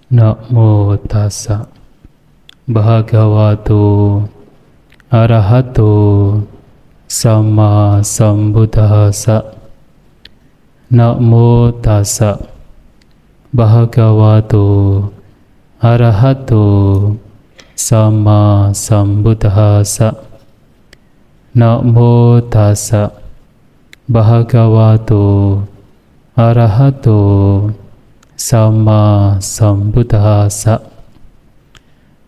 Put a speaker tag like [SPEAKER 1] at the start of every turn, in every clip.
[SPEAKER 1] Namo tassa bhagavato arahato sama sambuddhassa. Namo tassa bhagavato arahato sama sambuddhassa. Namo tassa bhagavato arahato sama sambuddhassa.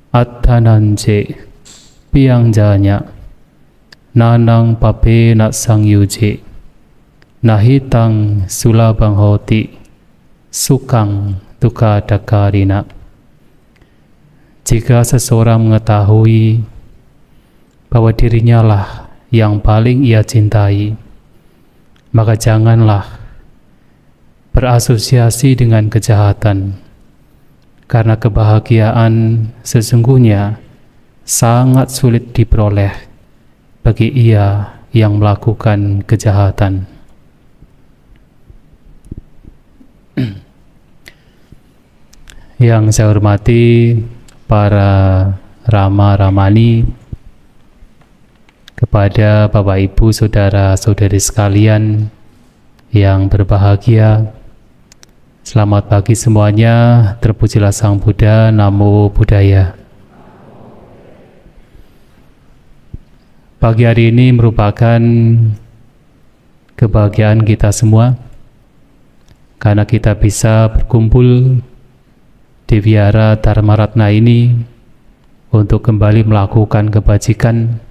[SPEAKER 1] Attananje piangjanya nanang papena sangyuje nahitang sulabang hoti sukang duka dakarina. Jika seseorang mengetahui bahwa dirinya lah yang paling ia cintai, maka janganlah berasosiasi dengan kejahatan, karena kebahagiaan sesungguhnya sangat sulit diperoleh bagi ia yang melakukan kejahatan. Yang saya hormati para Rama-Ramani, kepada Bapak Ibu Saudara-saudari sekalian yang berbahagia, selamat pagi semuanya. Terpujilah Sang Buddha. Namo Buddhaya. Pagi hari ini merupakan kebahagiaan kita semua, karena kita bisa berkumpul di Wihara Dharmaratna ini untuk kembali melakukan kebajikan,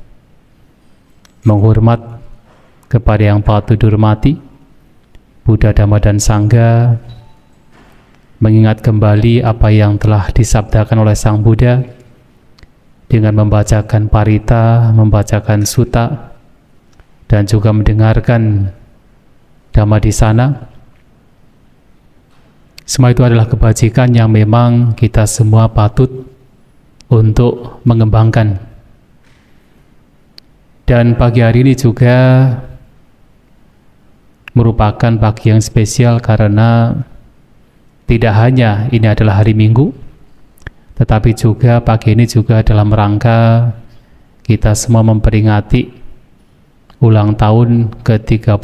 [SPEAKER 1] menghormat kepada yang patut dihormati, Buddha, Dhamma, dan Sangha, mengingat kembali apa yang telah disabdakan oleh Sang Buddha dengan membacakan parita, membacakan sutta, dan juga mendengarkan Dhamma di sana. Semua itu adalah kebajikan yang memang kita semua patut untuk mengembangkan. Dan pagi hari ini juga merupakan pagi yang spesial karena tidak hanya ini adalah hari Minggu, tetapi juga pagi ini juga dalam rangka kita semua memperingati ulang tahun ke-31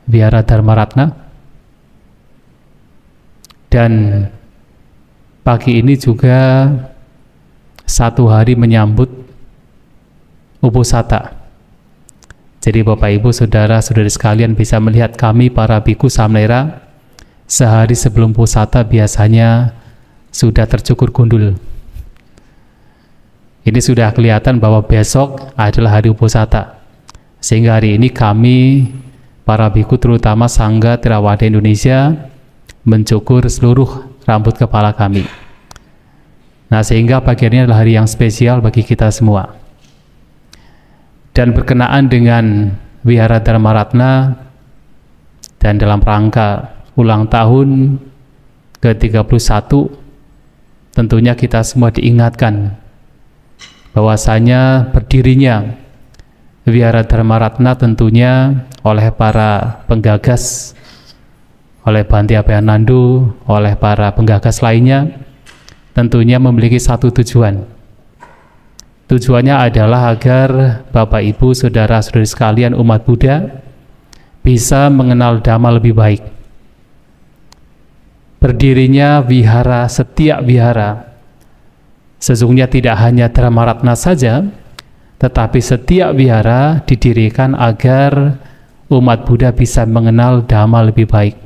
[SPEAKER 1] Wihara Dharmaratna. Dan pagi ini juga satu hari menyambut Uposatha. Jadi Bapak Ibu Saudara-saudari sekalian bisa melihat kami para biku samnera sehari sebelum Uposatha biasanya sudah tercukur gundul. Ini sudah kelihatan bahwa besok adalah hari Uposatha. Sehingga hari ini kami para biku terutama Sangha Theravada Indonesia mencukur seluruh rambut kepala kami. Nah, sehingga pagi ini adalah hari yang spesial bagi kita semua. Dan berkenaan dengan Wihara Dharmaratna dan dalam rangka ulang tahun ke-31, tentunya kita semua diingatkan bahwasanya berdirinya Wihara Dharmaratna tentunya oleh para penggagas, oleh Bhante Abhayananda, oleh para penggagas lainnya, tentunya memiliki satu tujuan. Tujuannya adalah agar Bapak Ibu Saudara-saudari sekalian umat Buddha bisa mengenal Dhamma lebih baik. Berdirinya wihara, setiap wihara sesungguhnya tidak hanya Dharmaratna saja, tetapi setiap wihara didirikan agar umat Buddha bisa mengenal Dhamma lebih baik.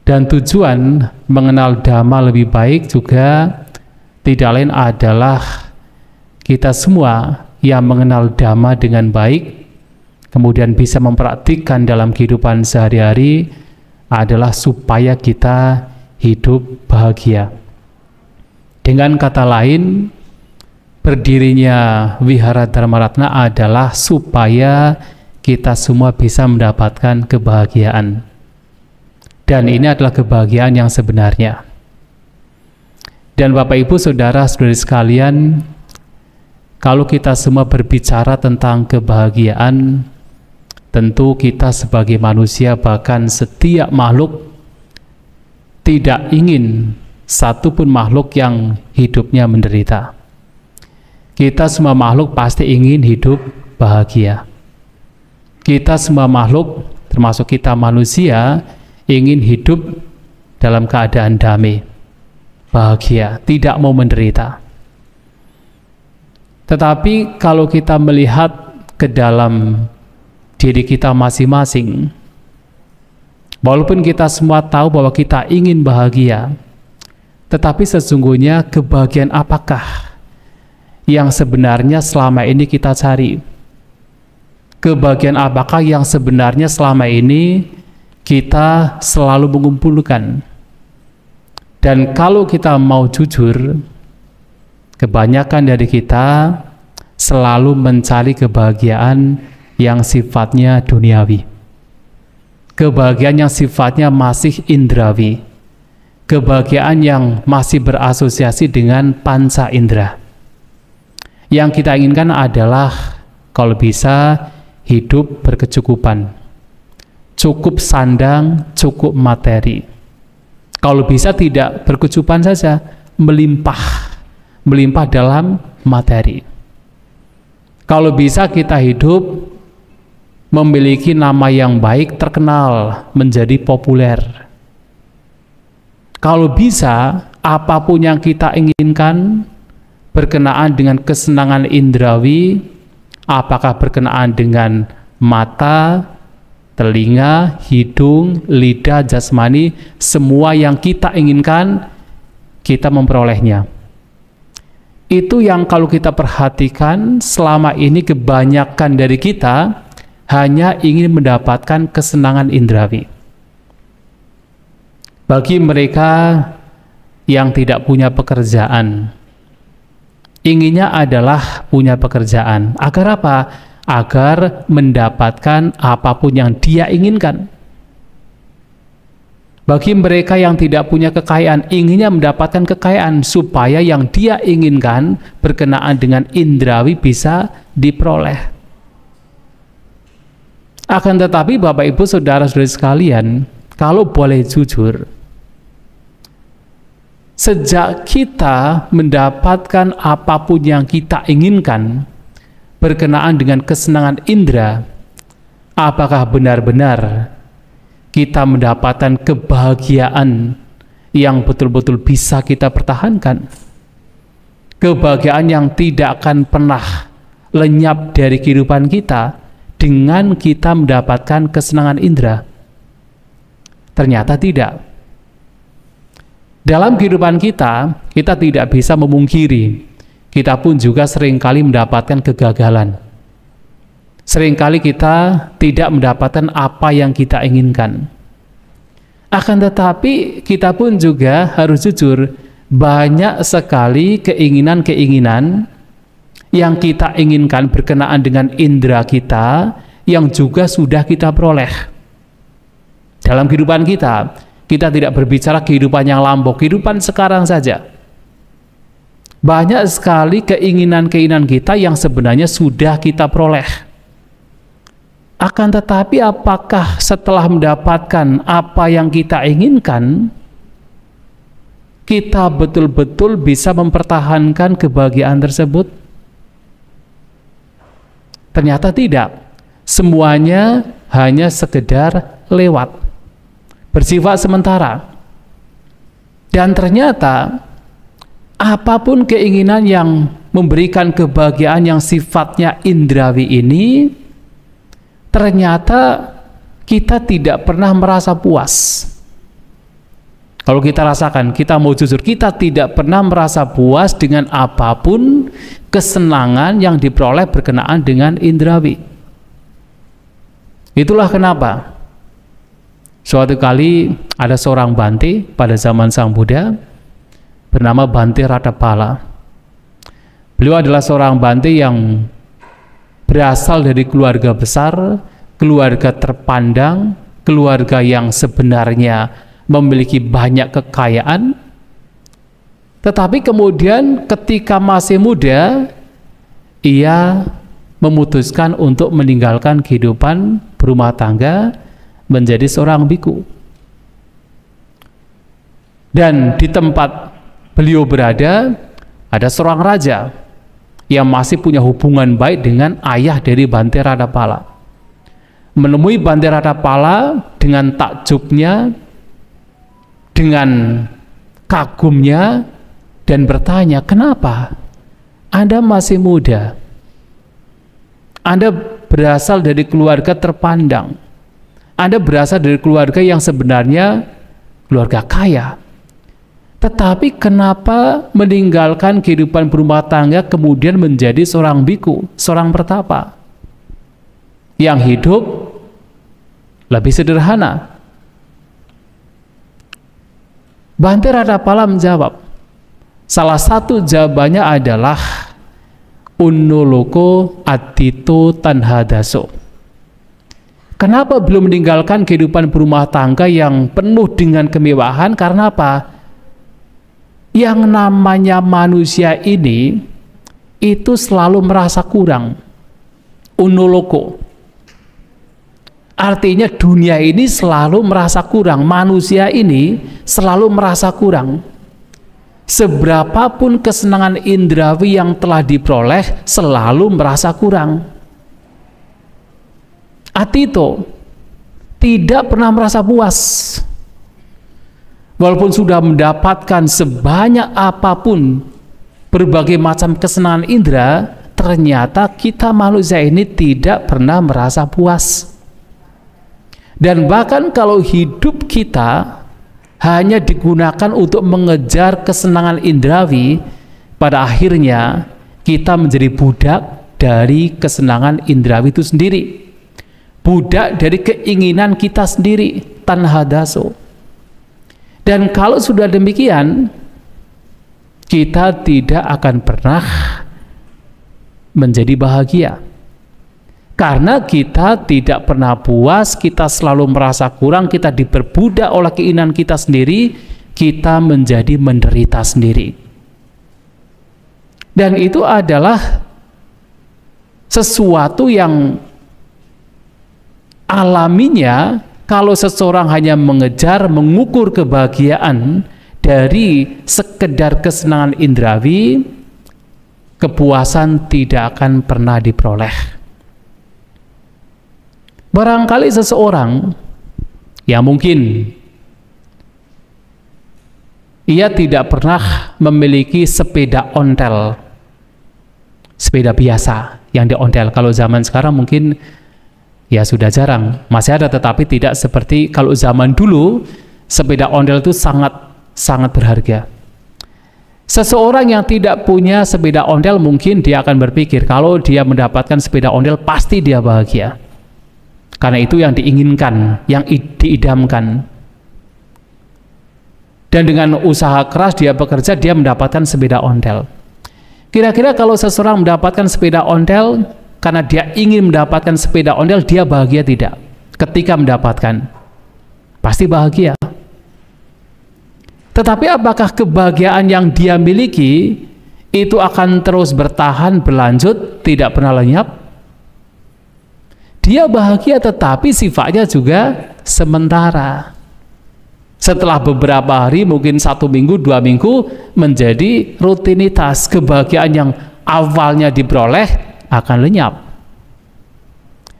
[SPEAKER 1] Dan tujuan mengenal Dhamma lebih baik juga tidak lain adalah kita semua yang mengenal Dhamma dengan baik, kemudian bisa mempraktikkan dalam kehidupan sehari-hari, adalah supaya kita hidup bahagia. Dengan kata lain, berdirinya Wihara Dharmaratna adalah supaya kita semua bisa mendapatkan kebahagiaan. Dan ini adalah kebahagiaan yang sebenarnya. Dan Bapak Ibu Saudara-saudari sekalian, kalau kita semua berbicara tentang kebahagiaan, tentu kita sebagai manusia, bahkan setiap makhluk tidak ingin satupun makhluk yang hidupnya menderita. Kita semua makhluk pasti ingin hidup bahagia. Kita semua makhluk, termasuk kita manusia, ingin hidup dalam keadaan damai, bahagia, tidak mau menderita. Tetapi kalau kita melihat ke dalam diri kita masing-masing, walaupun kita semua tahu bahwa kita ingin bahagia, tetapi sesungguhnya kebahagiaan apakah yang sebenarnya selama ini kita cari? Kebahagiaan apakah yang sebenarnya selama ini kita selalu mengumpulkan? Dan kalau kita mau jujur, kebanyakan dari kita selalu mencari kebahagiaan yang sifatnya duniawi, kebahagiaan yang sifatnya masih indrawi, kebahagiaan yang masih berasosiasi dengan panca indera. Yang kita inginkan adalah kalau bisa hidup berkecukupan, cukup sandang, cukup materi. Kalau bisa tidak berkecukupan saja, melimpah dalam materi. Kalau bisa kita hidup memiliki nama yang baik, terkenal, menjadi populer. Kalau bisa, apapun yang kita inginkan berkenaan dengan kesenangan indrawi, apakah berkenaan dengan mata, telinga, hidung, lidah, jasmani, semua yang kita inginkan, kita memperolehnya. Itu yang kalau kita perhatikan selama ini kebanyakan dari kita hanya ingin mendapatkan kesenangan indrawi. Bagi mereka yang tidak punya pekerjaan, inginnya adalah punya pekerjaan. Agar apa? Agar mendapatkan apapun yang dia inginkan. Bagi mereka yang tidak punya kekayaan, inginnya mendapatkan kekayaan supaya yang dia inginkan berkenaan dengan indrawi bisa diperoleh. Akan tetapi Bapak Ibu Saudara-saudari sekalian, kalau boleh jujur, sejak kita mendapatkan apapun yang kita inginkan berkenaan dengan kesenangan indera, apakah benar-benar kita mendapatkan kebahagiaan yang betul-betul bisa kita pertahankan? Kebahagiaan yang tidak akan pernah lenyap dari kehidupan kita dengan kita mendapatkan kesenangan indera? Ternyata tidak. Dalam kehidupan kita, kita tidak bisa memungkiri, kita pun juga seringkali mendapatkan kegagalan. Seringkali kita tidak mendapatkan apa yang kita inginkan. Akan tetapi kita pun juga harus jujur, banyak sekali keinginan-keinginan yang kita inginkan berkenaan dengan indera kita yang juga sudah kita peroleh. Dalam kehidupan kita, kita tidak berbicara kehidupan yang lampau, kehidupan sekarang saja. Banyak sekali keinginan-keinginan kita yang sebenarnya sudah kita peroleh. Akan tetapi apakah setelah mendapatkan apa yang kita inginkan, kita betul-betul bisa mempertahankan kebahagiaan tersebut? Ternyata tidak. Semuanya hanya sekedar lewat, bersifat sementara. Dan ternyata apapun keinginan yang memberikan kebahagiaan yang sifatnya indrawi ini, ternyata kita tidak pernah merasa puas. Kalau kita rasakan, kita mau jujur, kita tidak pernah merasa puas dengan apapun kesenangan yang diperoleh berkenaan dengan indrawi. Itulah kenapa suatu kali ada seorang Bante pada zaman Sang Buddha bernama Bante Ratapala. Beliau adalah seorang Bante yang berasal dari keluarga besar, keluarga terpandang, keluarga yang sebenarnya memiliki banyak kekayaan, tetapi kemudian ketika masih muda, ia memutuskan untuk meninggalkan kehidupan berumah tangga menjadi seorang biku. Dan di tempat beliau berada ada seorang raja yang masih punya hubungan baik dengan ayah dari Bhante Ratapala. Menemui Bhante Ratapala dengan takjubnya, dengan kagumnya, dan bertanya, kenapa Anda masih muda? Anda berasal dari keluarga terpandang, Anda berasal dari keluarga yang sebenarnya keluarga kaya, tetapi kenapa meninggalkan kehidupan berumah tangga kemudian menjadi seorang biku, seorang pertapa yang hidup lebih sederhana? Bhante Ratapala menjawab, salah satu jawabannya adalah Unnoloko Adito Tanhadaso. Kenapa belum meninggalkan kehidupan berumah tangga yang penuh dengan kemewahan? Karena apa? Yang namanya manusia ini itu selalu merasa kurang. Unnoloko artinya dunia ini selalu merasa kurang, manusia ini selalu merasa kurang. Seberapapun kesenangan indrawi yang telah diperoleh selalu merasa kurang. Atito tidak pernah merasa puas. Walaupun sudah mendapatkan sebanyak apapun berbagai macam kesenangan indera, ternyata kita manusia ini tidak pernah merasa puas. Dan bahkan kalau hidup kita hanya digunakan untuk mengejar kesenangan indrawi, pada akhirnya kita menjadi budak dari kesenangan indrawi itu sendiri, budak dari keinginan kita sendiri, tanhadaso. Dan kalau sudah demikian, kita tidak akan pernah menjadi bahagia, karena kita tidak pernah puas, kita selalu merasa kurang, kita diperbudak oleh keinginan kita sendiri, kita menjadi menderita sendiri. Dan itu adalah sesuatu yang alaminya kalau seseorang hanya mengejar, mengukur kebahagiaan dari sekedar kesenangan indrawi, kepuasan tidak akan pernah diperoleh. Barangkali seseorang yang mungkin ia tidak pernah memiliki sepeda ontel, sepeda biasa yang diontel. Kalau zaman sekarang mungkin ya sudah jarang, masih ada, tetapi tidak seperti kalau zaman dulu sepeda ontel itu sangat berharga. Seseorang yang tidak punya sepeda ontel mungkin dia akan berpikir kalau dia mendapatkan sepeda ontel pasti dia bahagia, karena itu yang diinginkan, yang diidamkan. Dan dengan usaha keras dia bekerja, dia mendapatkan sepeda ontel. Kira-kira kalau seseorang mendapatkan sepeda ontel karena dia ingin mendapatkan sepeda ontel, dia bahagia tidak? Ketika mendapatkan, pasti bahagia. Tetapi apakah kebahagiaan yang dia miliki itu akan terus bertahan, berlanjut, tidak pernah lenyap? Dia bahagia, tetapi sifatnya juga sementara. Setelah beberapa hari, mungkin 1 minggu, 2 minggu, menjadi rutinitas. Kebahagiaan yang awalnya diperoleh akan lenyap,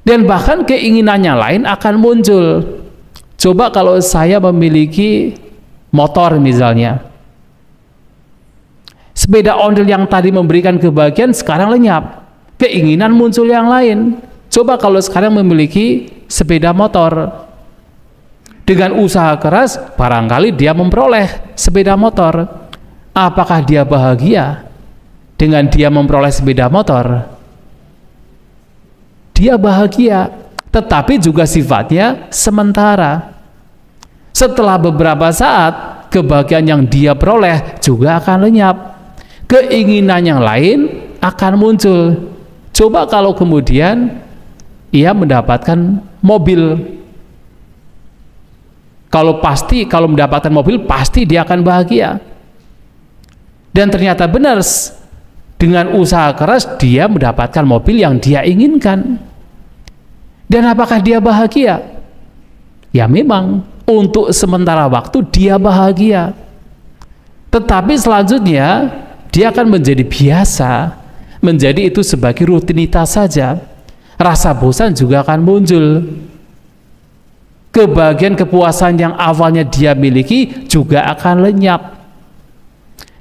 [SPEAKER 1] dan bahkan keinginannya lain akan muncul. Coba kalau saya memiliki motor misalnya, sepeda ontel yang tadi memberikan kebahagiaan sekarang lenyap, keinginan muncul yang lain. Coba kalau sekarang memiliki sepeda motor, dengan usaha keras barangkali dia memperoleh sepeda motor. Apakah dia bahagia dengan dia memperoleh sepeda motor? Dia bahagia, tetapi juga sifatnya sementara. Setelah beberapa saat, kebahagiaan yang dia peroleh juga akan lenyap, keinginan yang lain akan muncul. Coba kalau kemudian ia mendapatkan mobil, kalau mendapatkan mobil pasti dia akan bahagia. Dan ternyata benar, dengan usaha keras dia mendapatkan mobil yang dia inginkan. Dan apakah dia bahagia? Ya memang untuk sementara waktu dia bahagia, Tetapi selanjutnya dia akan menjadi biasa, menjadi itu sebagai rutinitas saja. Rasa bosan juga akan muncul. Kebahagiaan, kepuasan yang awalnya dia miliki juga akan lenyap.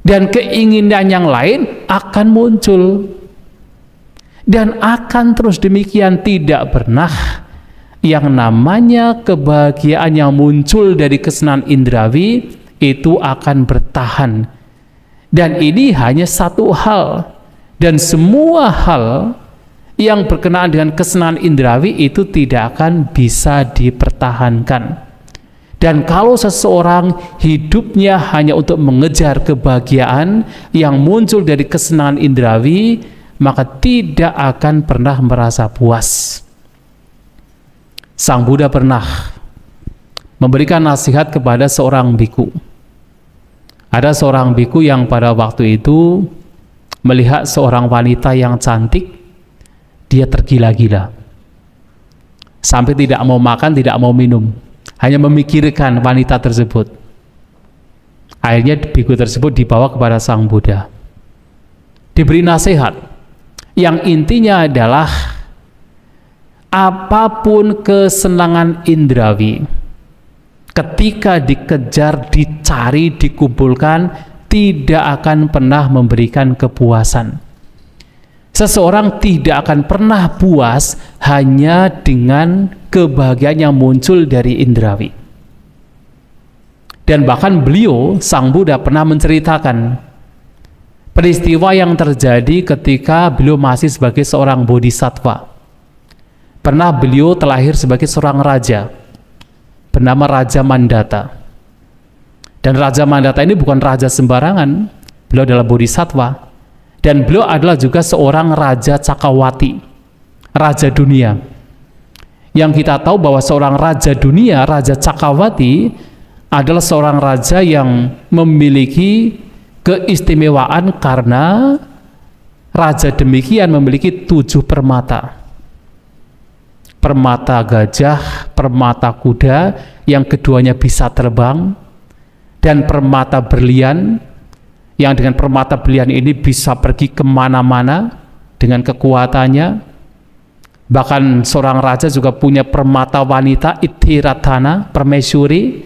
[SPEAKER 1] Dan keinginan yang lain akan muncul. Dan akan terus demikian, tidak pernah yang namanya kebahagiaan yang muncul dari kesenangan indrawi itu akan bertahan. Dan ini hanya satu hal, dan semua hal yang berkenaan dengan kesenangan indrawi itu tidak akan bisa dipertahankan. Dan kalau seseorang hidupnya hanya untuk mengejar kebahagiaan yang muncul dari kesenangan indrawi, maka tidak akan pernah merasa puas. Sang Buddha pernah memberikan nasihat kepada seorang biku. Ada seorang biku yang pada waktu itu melihat seorang wanita yang cantik, dia tergila-gila. Sampai tidak mau makan, tidak mau minum, hanya memikirkan wanita tersebut. Akhirnya biku tersebut dibawa kepada Sang Buddha. Diberi nasihat yang intinya adalah apapun kesenangan indrawi, ketika dikejar, dicari, dikumpulkan, tidak akan pernah memberikan kepuasan. Seseorang tidak akan pernah puas hanya dengan kebahagiaan yang muncul dari indrawi. Dan bahkan beliau, Sang Buddha, pernah menceritakan peristiwa yang terjadi ketika beliau masih sebagai seorang bodhisattva. Pernah beliau terlahir sebagai seorang raja bernama Raja Mandata. Dan Raja Mandata ini bukan raja sembarangan, beliau adalah bodhisattva. Dan beliau adalah juga seorang Raja Cakrawati, Raja Dunia. Yang kita tahu bahwa seorang Raja Dunia, Raja Cakrawati, adalah seorang raja yang memiliki keistimewaan karena raja demikian memiliki 7 permata. Permata gajah, permata kuda, yang keduanya bisa terbang, dan permata berlian, yang dengan permata berlian ini bisa pergi kemana-mana dengan kekuatannya. Bahkan seorang raja juga punya permata wanita, Itiratana, permaisuri,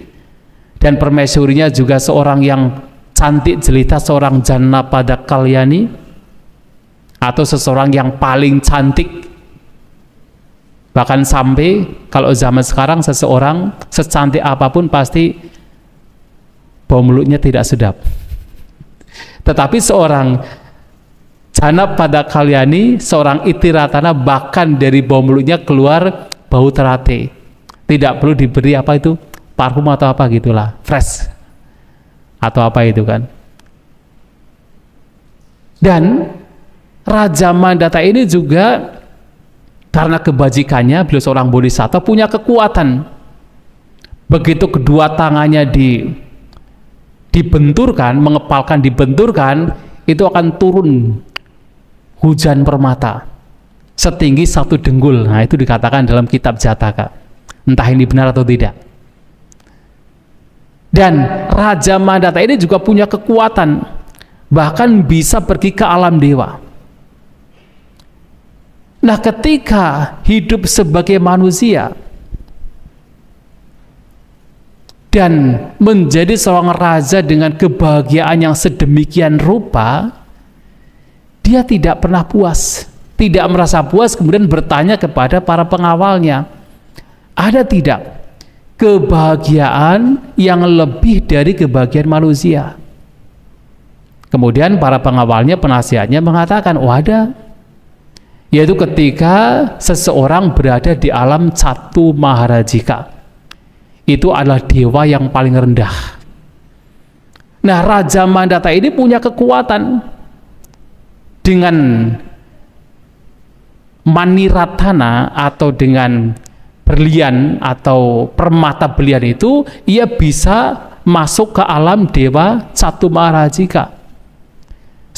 [SPEAKER 1] dan permaisurinya juga seorang yang cantik jelita, seorang Janapada Kalyani, atau seseorang yang paling cantik. Bahkan sampai kalau zaman sekarang seseorang secantik apapun pasti bau mulutnya tidak sedap. Tetapi seorang Janapada Kalyani, seorang Itiratana, bahkan dari bau mulutnya keluar bau terate. Tidak perlu diberi apa itu, parfum atau apa gitulah, fresh atau apa itu kan. Dan Raja Mandata ini juga karena kebajikannya, beliau seorang bodhisattva, punya kekuatan. Begitu kedua tangannya dibenturkan, mengepalkan, dibenturkan, itu akan turun hujan permata setinggi 1 denggul. Nah, itu dikatakan dalam kitab Jataka. Entah ini benar atau tidak. Dan Raja Mandata ini juga punya kekuatan, bahkan bisa pergi ke alam dewa. Nah, ketika hidup sebagai manusia dan menjadi seorang raja dengan kebahagiaan yang sedemikian rupa, dia tidak pernah puas, tidak merasa puas, kemudian bertanya kepada para pengawalnya, ada tidak kebahagiaan yang lebih dari kebahagiaan manusia? Kemudian para pengawalnya, penasihatnya mengatakan, oh ada, yaitu ketika seseorang berada di alam Catu Maharajika. Itu adalah dewa yang paling rendah. Nah, Raja Mandata ini punya kekuatan. Dengan maniratana atau dengan berlian atau permata berlian itu, ia bisa masuk ke alam dewa Catu Maharajika.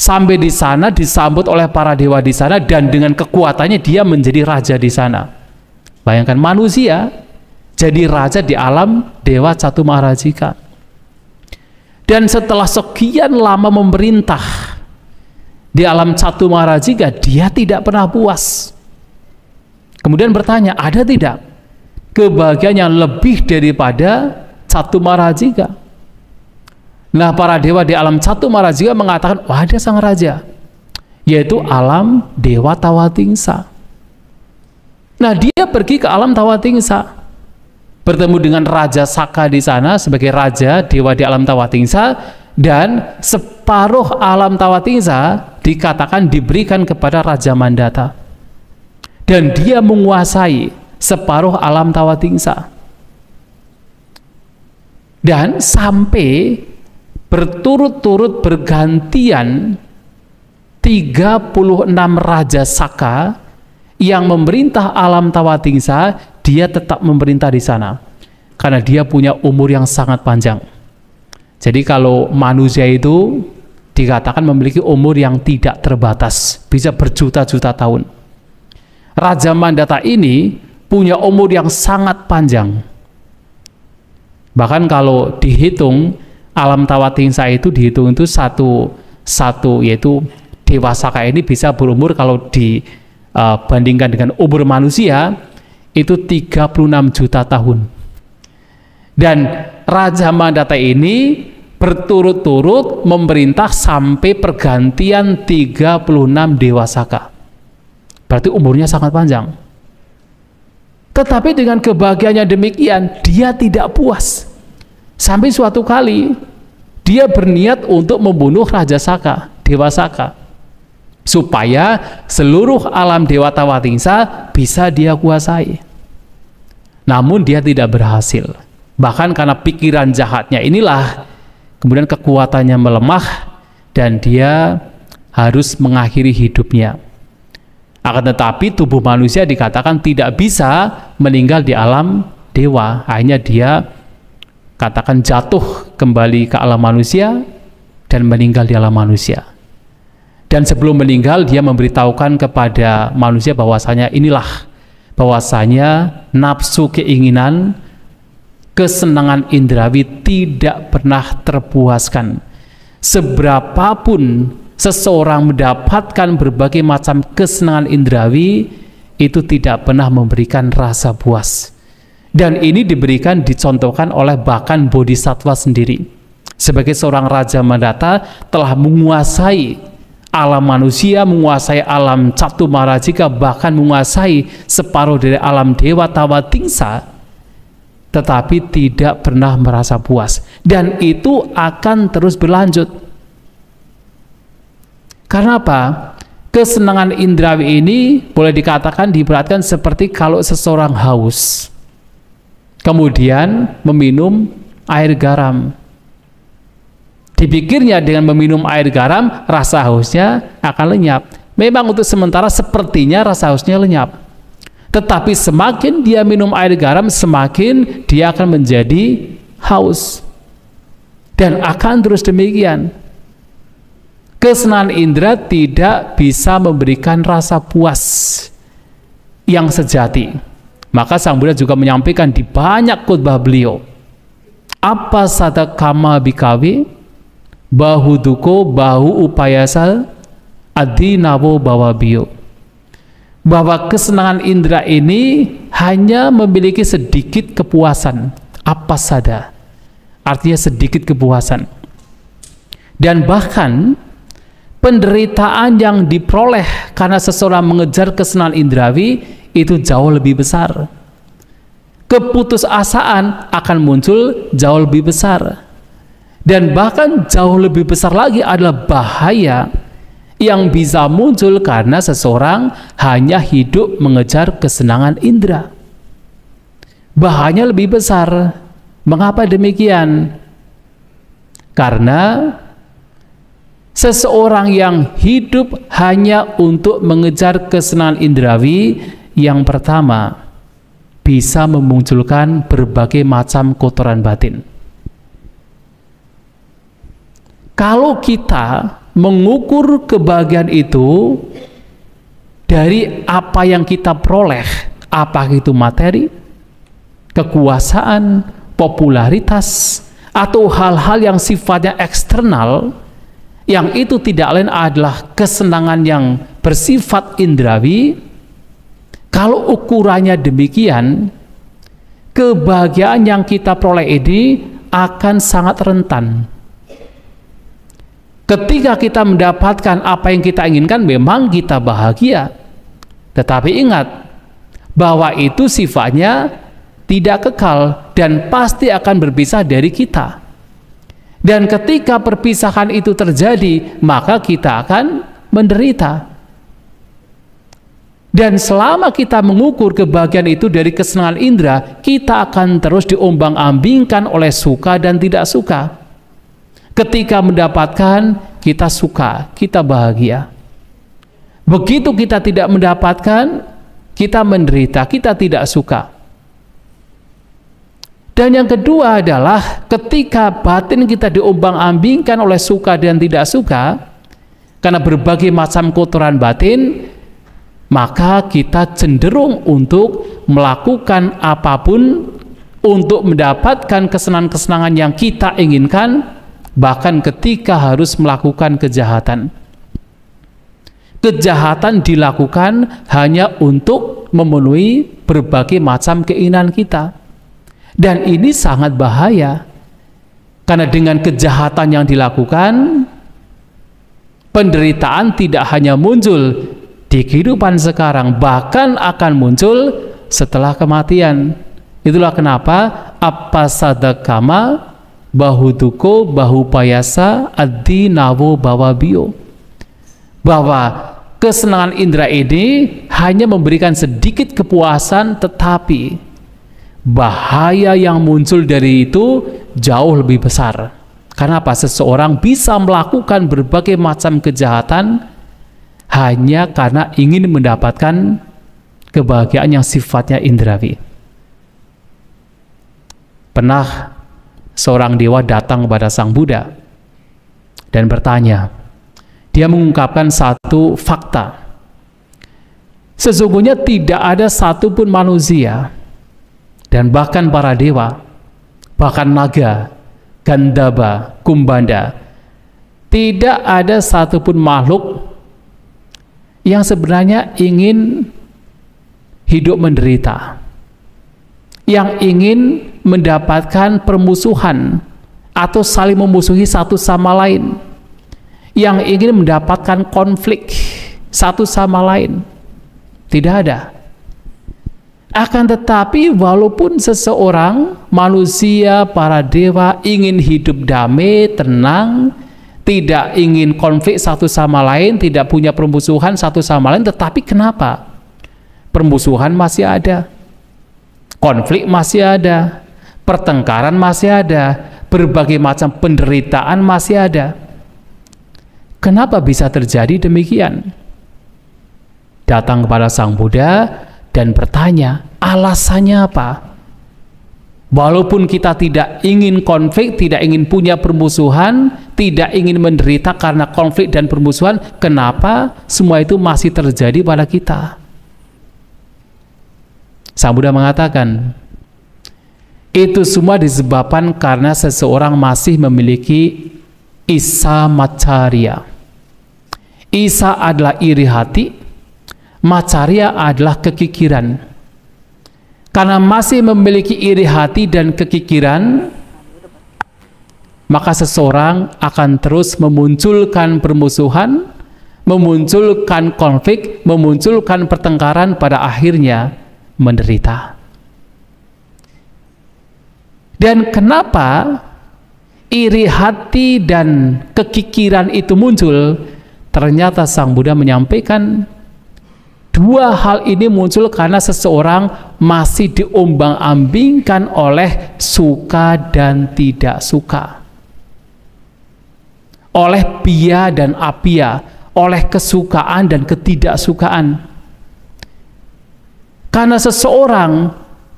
[SPEAKER 1] Sampai di sana disambut oleh para dewa di sana, dan dengan kekuatannya dia menjadi raja di sana. Bayangkan manusia jadi raja di alam dewa Catu Maharajika. Dan setelah sekian lama memerintah di alam Catu Marajika, dia tidak pernah puas. Kemudian bertanya, ada tidak kebahagiaan yang lebih daripada Catu Marajika? Nah, para dewa di alam Catu Marajika mengatakan, wah, ada sang raja, yaitu alam Dewa Tawatingsa. Nah, dia pergi ke alam Tawatingsa, bertemu dengan Raja Saka di sana sebagai raja dewa di alam Tawatingsa, dan separuh alam Tawatingsa dikatakan diberikan kepada Raja Mandata, dan dia menguasai separuh alam Tawatingsa. Dan sampai berturut-turut bergantian 36 Raja Saka yang memerintah alam Tawatingsa, dia tetap memerintah di sana karena dia punya umur yang sangat panjang. Jadi kalau manusia itu dikatakan memiliki umur yang tidak terbatas, bisa berjuta-juta tahun. Raja Mandata ini punya umur yang sangat panjang. Bahkan kalau dihitung alam Tawatingsa itu dihitung itu satu yaitu Dewa Saka ini bisa berumur, kalau dibandingkan dengan umur manusia itu 36 juta tahun. Dan Raja Mandata ini berturut-turut memerintah sampai pergantian 36 Dewa Saka. Berarti umurnya sangat panjang. Tetapi dengan kebahagiaannya demikian, dia tidak puas. Sampai suatu kali dia berniat untuk membunuh Raja Saka, Dewa Saka, supaya seluruh alam Dewa Tawatingsa bisa dia kuasai. Namun dia tidak berhasil. Bahkan karena pikiran jahatnya inilah kemudian kekuatannya melemah dan dia harus mengakhiri hidupnya. Akan tetapi tubuh manusia dikatakan tidak bisa meninggal di alam dewa. Akhirnya dia katakan jatuh kembali ke alam manusia dan meninggal di alam manusia. Dan sebelum meninggal dia memberitahukan kepada manusia bahwasanya bahwasanya nafsu keinginan, kesenangan indrawi tidak pernah terpuaskan. Seberapapun seseorang mendapatkan berbagai macam kesenangan indrawi, itu tidak pernah memberikan rasa puas. Dan ini dicontohkan oleh bahkan Bodhisattva sendiri. Sebagai seorang Raja Mandata telah menguasai alam manusia, menguasai alam Catu Marajika, bahkan menguasai separuh dari alam Dewa Tawatingsa, tetapi tidak pernah merasa puas. Dan itu akan terus berlanjut. Karena apa? Kesenangan indrawi ini boleh dikatakan diberatkan seperti kalau seseorang haus, kemudian meminum air garam. Dipikirnya dengan meminum air garam, rasa hausnya akan lenyap. Memang untuk sementara sepertinya rasa hausnya lenyap. Tetapi semakin dia minum air garam, semakin dia akan menjadi haus. Dan akan terus demikian. Kesenangan indera tidak bisa memberikan rasa puas yang sejati. Maka Sang Buddha juga menyampaikan di banyak khotbah beliau, apa sada kama bikawe, bahu duko bahu upayasa adinawo bawa bio, bahwa kesenangan indera ini hanya memiliki sedikit kepuasan. Apa sada artinya sedikit kepuasan, dan bahkan penderitaan yang diperoleh karena seseorang mengejar kesenangan indrawi itu jauh lebih besar. Keputusasaan akan muncul jauh lebih besar. Dan bahkan jauh lebih besar lagi adalah bahaya yang bisa muncul karena seseorang hanya hidup mengejar kesenangan indera. Bahayanya lebih besar. Mengapa demikian? Karena seseorang yang hidup hanya untuk mengejar kesenangan indrawi, yang pertama bisa memunculkan berbagai macam kotoran batin. Kalau kita mengukur kebahagiaan itu dari apa yang kita peroleh, apakah itu materi, kekuasaan, popularitas, atau hal-hal yang sifatnya eksternal, yang itu tidak lain adalah kesenangan yang bersifat indrawi, kalau ukurannya demikian, kebahagiaan yang kita peroleh ini akan sangat rentan. Ketika kita mendapatkan apa yang kita inginkan, memang kita bahagia. Tetapi ingat, bahwa itu sifatnya tidak kekal dan pasti akan berpisah dari kita. Dan ketika perpisahan itu terjadi, maka kita akan menderita. Dan selama kita mengukur kebahagiaan itu dari kesenangan indera, kita akan terus diombang-ambingkan oleh suka dan tidak suka. Ketika mendapatkan, kita suka, kita bahagia. Begitu kita tidak mendapatkan, kita menderita, kita tidak suka. Dan yang kedua adalah ketika batin kita diombang-ambingkan oleh suka dan tidak suka, karena berbagai macam kotoran batin, maka kita cenderung untuk melakukan apapun untuk mendapatkan kesenangan-kesenangan yang kita inginkan, bahkan ketika harus melakukan kejahatan. Kejahatan dilakukan hanya untuk memenuhi berbagai macam keinginan kita. Dan ini sangat bahaya. Karena dengan kejahatan yang dilakukan, penderitaan tidak hanya muncul di kehidupan sekarang, bahkan akan muncul setelah kematian. Itulah kenapa appasadakama bahuduko bahupayasa adi nawo bawabio, bahwa kesenangan indera ini hanya memberikan sedikit kepuasan, tetapi bahaya yang muncul dari itu jauh lebih besar. Karena apa? Seseorang bisa melakukan berbagai macam kejahatan hanya karena ingin mendapatkan kebahagiaan yang sifatnya indrawi. Pernah seorang dewa datang kepada Sang Buddha dan bertanya. Dia mengungkapkan satu fakta. Sesungguhnya tidak ada satupun manusia dan bahkan para dewa, bahkan naga, Gandhaba, Kumbanda, tidak ada satupun makhluk yang sebenarnya ingin hidup menderita, yang ingin mendapatkan permusuhan atau saling memusuhi satu sama lain, yang ingin mendapatkan konflik satu sama lain. Tidak ada. Akan tetapi walaupun seseorang, manusia, para dewa ingin hidup damai, tenang, tidak ingin konflik satu sama lain, tidak punya permusuhan satu sama lain, tetapi kenapa? Permusuhan masih ada, konflik masih ada, pertengkaran masih ada, berbagai macam penderitaan masih ada. Kenapa bisa terjadi demikian? Datang kepada Sang Buddha dan bertanya, alasannya apa? Walaupun kita tidak ingin konflik, tidak ingin punya permusuhan, tidak ingin menderita karena konflik dan permusuhan, kenapa semua itu masih terjadi pada kita? Sang Buddha mengatakan, itu semua disebabkan karena seseorang masih memiliki Isa Macarya. Isa adalah iri hati, Macarya adalah kekikiran. Karena masih memiliki iri hati dan kekikiran, maka seseorang akan terus memunculkan permusuhan, memunculkan konflik, memunculkan pertengkaran, pada akhirnya menderita. Dan kenapa iri hati dan kekikiran itu muncul? Ternyata Sang Buddha menyampaikan dua hal ini muncul karena seseorang masih diombang-ambingkan oleh suka dan tidak suka, oleh pia dan apia, oleh kesukaan dan ketidaksukaan. Karena seseorang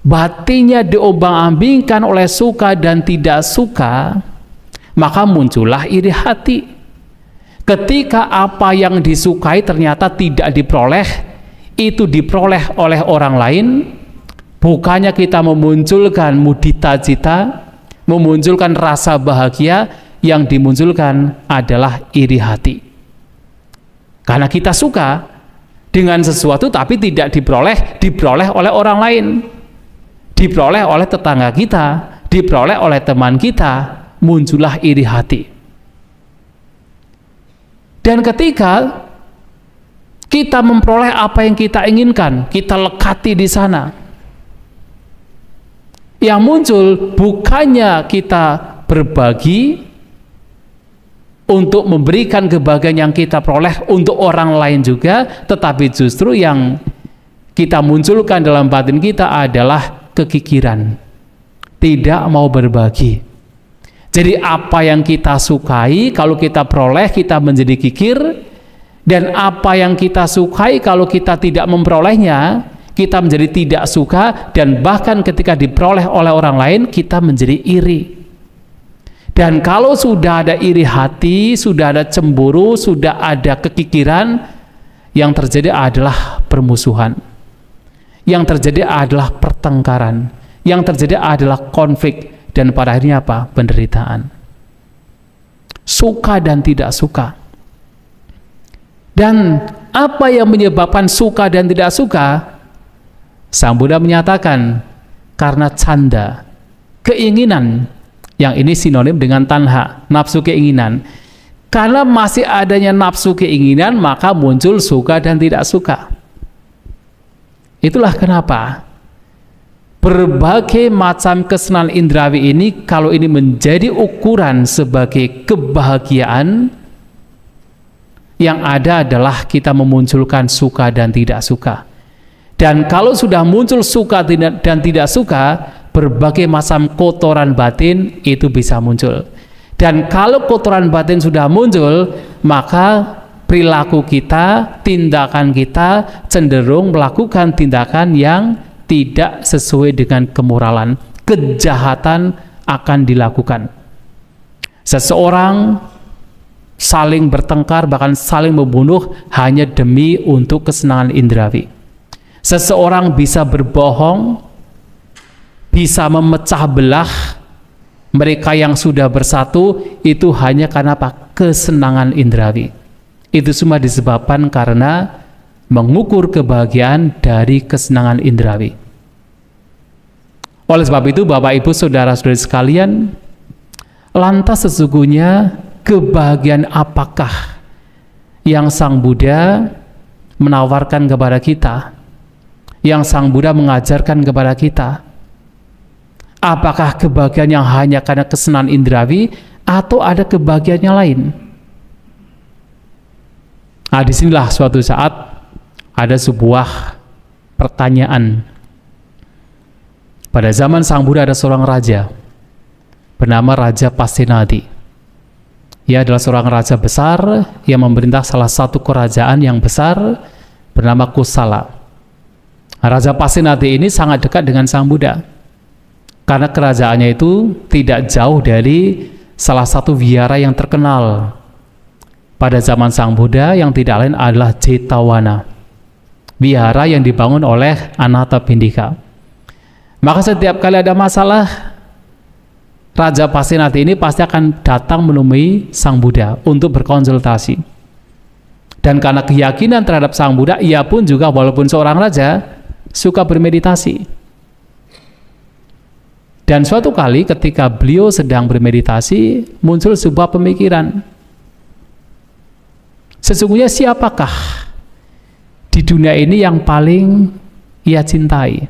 [SPEAKER 1] batinnya diombang-ambingkan oleh suka dan tidak suka, maka muncullah iri hati. Ketika apa yang disukai ternyata tidak diperoleh, itu diperoleh oleh orang lain, bukannya kita memunculkan mudita cita, memunculkan rasa bahagia, yang dimunculkan adalah iri hati. Karena kita suka dengan sesuatu tapi tidak diperoleh oleh orang lain, diperoleh oleh tetangga kita, diperoleh oleh teman kita, muncullah iri hati. Dan ketika kita memperoleh apa yang kita inginkan, kita lekati di sana, yang muncul bukannya kita berbagi untuk memberikan kebahagiaan yang kita peroleh untuk orang lain juga, tetapi justru yang kita munculkan dalam batin kita adalah kekikiran, tidak mau berbagi. Jadi apa yang kita sukai, kalau kita peroleh kita menjadi kikir, dan apa yang kita sukai kalau kita tidak memperolehnya, kita menjadi tidak suka, dan bahkan ketika diperoleh oleh orang lain kita menjadi iri. Dan kalau sudah ada iri hati, sudah ada cemburu, sudah ada kekikiran, yang terjadi adalah permusuhan, yang terjadi adalah pertengkaran, yang terjadi adalah konflik, dan pada akhirnya apa? Penderitaan. Suka dan tidak suka. Dan apa yang menyebabkan suka dan tidak suka? Sang Buddha menyatakan karena canda, keinginan, yang ini sinonim dengan tanha, nafsu keinginan. Karena masih adanya nafsu keinginan, maka muncul suka dan tidak suka. Itulah kenapa berbagai macam kesenangan indrawi ini, kalau ini menjadi ukuran sebagai kebahagiaan, yang ada adalah kita memunculkan suka dan tidak suka. Dan kalau sudah muncul suka dan tidak suka, berbagai macam kotoran batin itu bisa muncul. Dan kalau kotoran batin sudah muncul, maka perilaku kita, tindakan kita cenderung melakukan tindakan yang tidak sesuai dengan kemoralan. Kejahatan akan dilakukan. Seseorang saling bertengkar, bahkan saling membunuh hanya demi untuk kesenangan indrawi. Seseorang bisa berbohong, bisa memecah belah mereka yang sudah bersatu, itu hanya karena apa? Kesenangan indrawi. Itu semua disebabkan karena mengukur kebahagiaan dari kesenangan indrawi. Oleh sebab itu, Bapak Ibu saudara-saudari sekalian, lantas sesungguhnya kebahagiaan apakah yang Sang Buddha menawarkan kepada kita, yang Sang Buddha mengajarkan kepada kita? Apakah kebahagiaan yang hanya karena kesenangan indrawi, atau ada kebahagiaan yang lain? Nah, disinilah suatu saat ada sebuah pertanyaan. Pada zaman Sang Buddha ada seorang raja bernama Raja Pasenadi. Ia adalah seorang raja besar yang memerintah salah satu kerajaan yang besar bernama Kosala. Raja Pasenadi ini sangat dekat dengan Sang Buddha karena kerajaannya itu tidak jauh dari salah satu wihara yang terkenal pada zaman Sang Buddha, yang tidak lain adalah Jetavana, wihara yang dibangun oleh Anathapindika. Maka setiap kali ada masalah, Raja Pasenadi ini pasti akan datang menemui Sang Buddha untuk berkonsultasi. Dan karena keyakinan terhadap Sang Buddha, ia pun juga walaupun seorang raja suka bermeditasi. Dan suatu kali ketika beliau sedang bermeditasi, muncul sebuah pemikiran. Sesungguhnya siapakah di dunia ini yang paling ia cintai?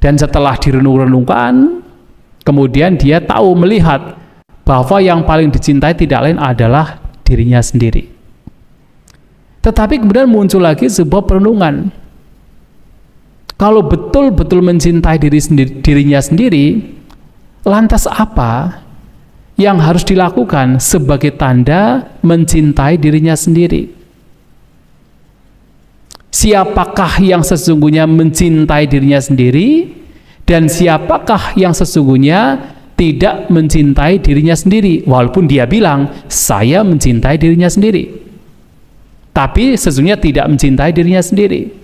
[SPEAKER 1] Dan setelah direnung-renungkan, kemudian dia tahu, melihat bahwa yang paling dicintai tidak lain adalah dirinya sendiri. Tetapi kemudian muncul lagi sebuah perenungan. Kalau betul-betul mencintai dirinya sendiri, lantas apa yang harus dilakukan sebagai tanda mencintai dirinya sendiri? Siapakah yang sesungguhnya mencintai dirinya sendiri, dan siapakah yang sesungguhnya tidak mencintai dirinya sendiri? Walaupun dia bilang, saya mencintai dirinya sendiri, tapi sesungguhnya tidak mencintai dirinya sendiri.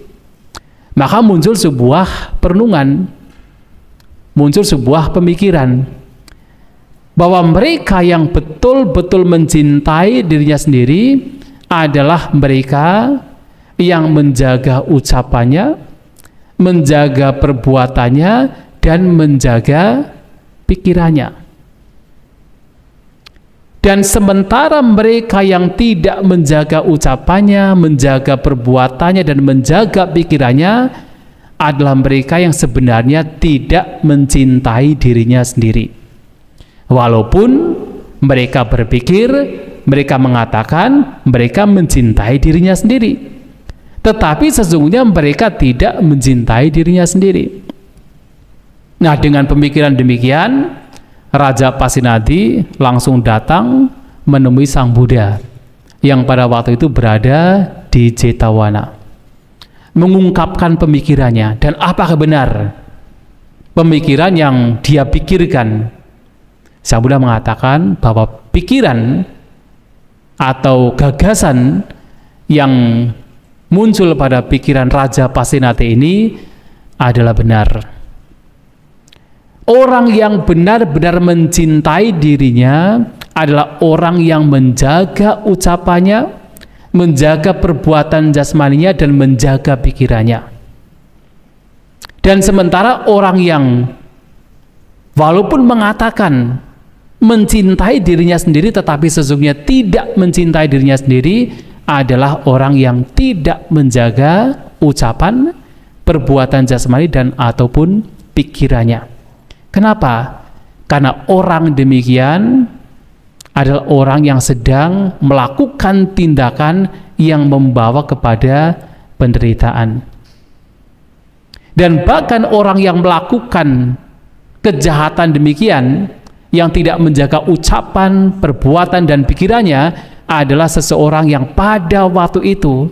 [SPEAKER 1] Maka muncul sebuah perenungan, muncul sebuah pemikiran. bahwa mereka yang betul-betul mencintai dirinya sendiri adalah mereka yang menjaga ucapannya, menjaga perbuatannya, dan menjaga pikirannya. Dan sementara mereka yang tidak menjaga ucapannya, menjaga perbuatannya, dan menjaga pikirannya adalah mereka yang sebenarnya tidak mencintai dirinya sendiri. Walaupun mereka berpikir, mereka mengatakan mereka mencintai dirinya sendiri, tetapi sesungguhnya mereka tidak mencintai dirinya sendiri. Nah, dengan pemikiran demikian, Raja Pasenadi langsung datang menemui Sang Buddha yang pada waktu itu berada di Jetawana, mengungkapkan pemikirannya. Dan apakah benar pemikiran yang dia pikirkan? Sang Buddha mengatakan bahwa pikiran atau gagasan yang muncul pada pikiran Raja Pasenadi ini adalah benar. Orang yang benar-benar mencintai dirinya adalah orang yang menjaga ucapannya, menjaga perbuatan jasmaninya, dan menjaga pikirannya. Dan sementara orang yang walaupun mengatakan mencintai dirinya sendiri tetapi sesungguhnya tidak mencintai dirinya sendiri adalah orang yang tidak menjaga ucapan, perbuatan jasmani, dan ataupun pikirannya. Kenapa? Karena orang demikian adalah orang yang sedang melakukan tindakan yang membawa kepada penderitaan. Dan bahkan orang yang melakukan kejahatan demikian, yang tidak menjaga ucapan, perbuatan, dan pikirannya adalah seseorang yang pada waktu itu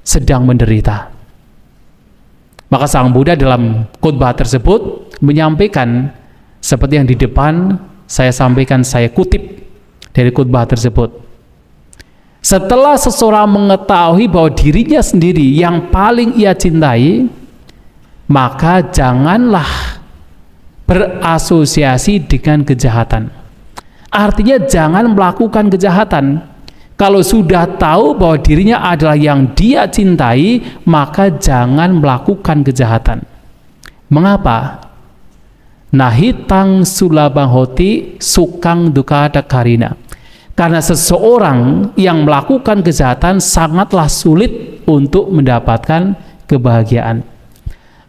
[SPEAKER 1] sedang menderita. Maka Sang Buddha dalam khotbah tersebut menyampaikan seperti yang di depan saya sampaikan, saya kutip dari khotbah tersebut. Setelah seseorang mengetahui bahwa dirinya sendiri yang paling ia cintai, maka janganlah berasosiasi dengan kejahatan. Artinya jangan melakukan kejahatan. Kalau sudah tahu bahwa dirinya adalah yang dia cintai, maka jangan melakukan kejahatan. Mengapa? Nahitang sulabang hoti sukang dukada karina. Karena seseorang yang melakukan kejahatan sangatlah sulit untuk mendapatkan kebahagiaan.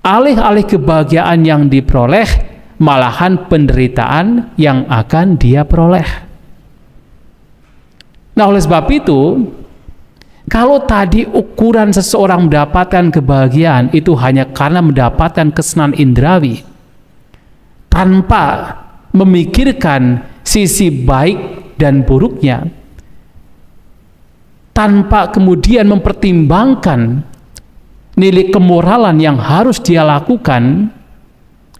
[SPEAKER 1] Alih-alih kebahagiaan yang diperoleh, malahan penderitaan yang akan dia peroleh. Nah, oleh sebab itu, kalau tadi ukuran seseorang mendapatkan kebahagiaan itu hanya karena mendapatkan kesenangan indrawi tanpa memikirkan sisi baik dan buruknya, tanpa kemudian mempertimbangkan nilai kemoralan yang harus dia lakukan,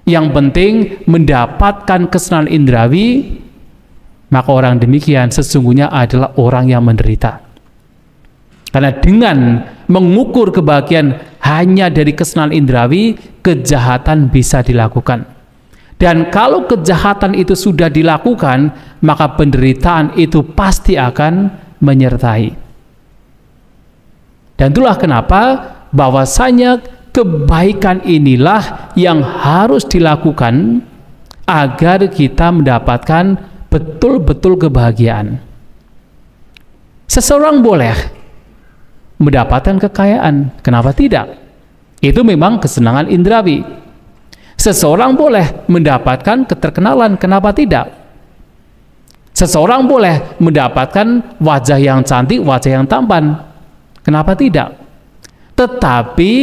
[SPEAKER 1] yang penting mendapatkan kesenangan indrawi, maka orang demikian sesungguhnya adalah orang yang menderita. Karena dengan mengukur kebahagiaan hanya dari kesenangan indrawi, kejahatan bisa dilakukan. Dan kalau kejahatan itu sudah dilakukan, maka penderitaan itu pasti akan menyertai. Dan itulah kenapa bahwasanya kebaikan inilah yang harus dilakukan agar kita mendapatkan betul-betul kebahagiaan. Seseorang boleh mendapatkan kekayaan, kenapa tidak? Itu memang kesenangan indrawi. Seseorang boleh mendapatkan keterkenalan, kenapa tidak? Seseorang boleh mendapatkan wajah yang cantik, wajah yang tampan, kenapa tidak? Tetapi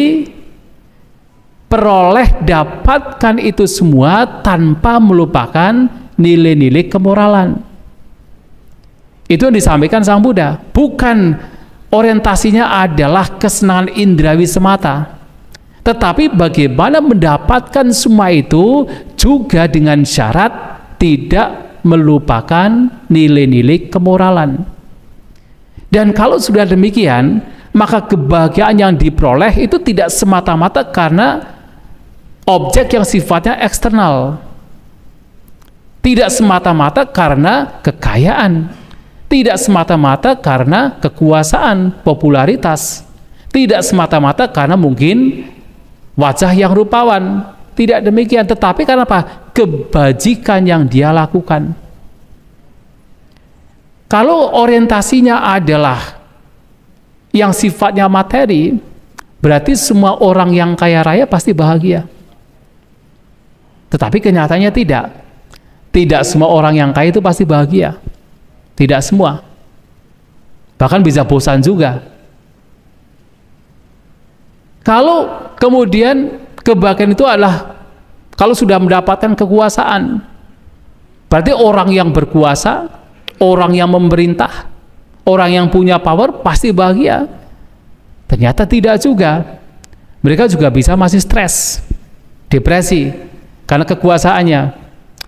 [SPEAKER 1] peroleh, dapatkan itu semua tanpa melupakan nilai-nilai kemoralan. Itu yang disampaikan Sang Buddha. Bukan orientasinya adalah kesenangan indrawi semata, tetapi bagaimana mendapatkan semua itu juga dengan syarat tidak melupakan nilai-nilai kemoralan. Dan kalau sudah demikian, maka kebahagiaan yang diperoleh itu tidak semata-mata karena objek yang sifatnya eksternal. Tidak semata-mata karena kekayaan, tidak semata-mata karena kekuasaan, popularitas, tidak semata-mata karena mungkin wajah yang rupawan, tidak demikian, tetapi karena apa? Kebajikan yang dia lakukan. Kalau orientasinya adalah yang sifatnya materi, berarti semua orang yang kaya raya pasti bahagia. Tetapi kenyataannya tidak. Tidak semua orang yang kaya itu pasti bahagia. Tidak semua. Bahkan bisa bosan juga. Kalau kemudian kebahagiaan itu adalah kalau sudah mendapatkan kekuasaan, berarti orang yang berkuasa, orang yang memerintah, orang yang punya power pasti bahagia. Ternyata tidak juga. Mereka juga bisa masih stres, depresi, karena kekuasaannya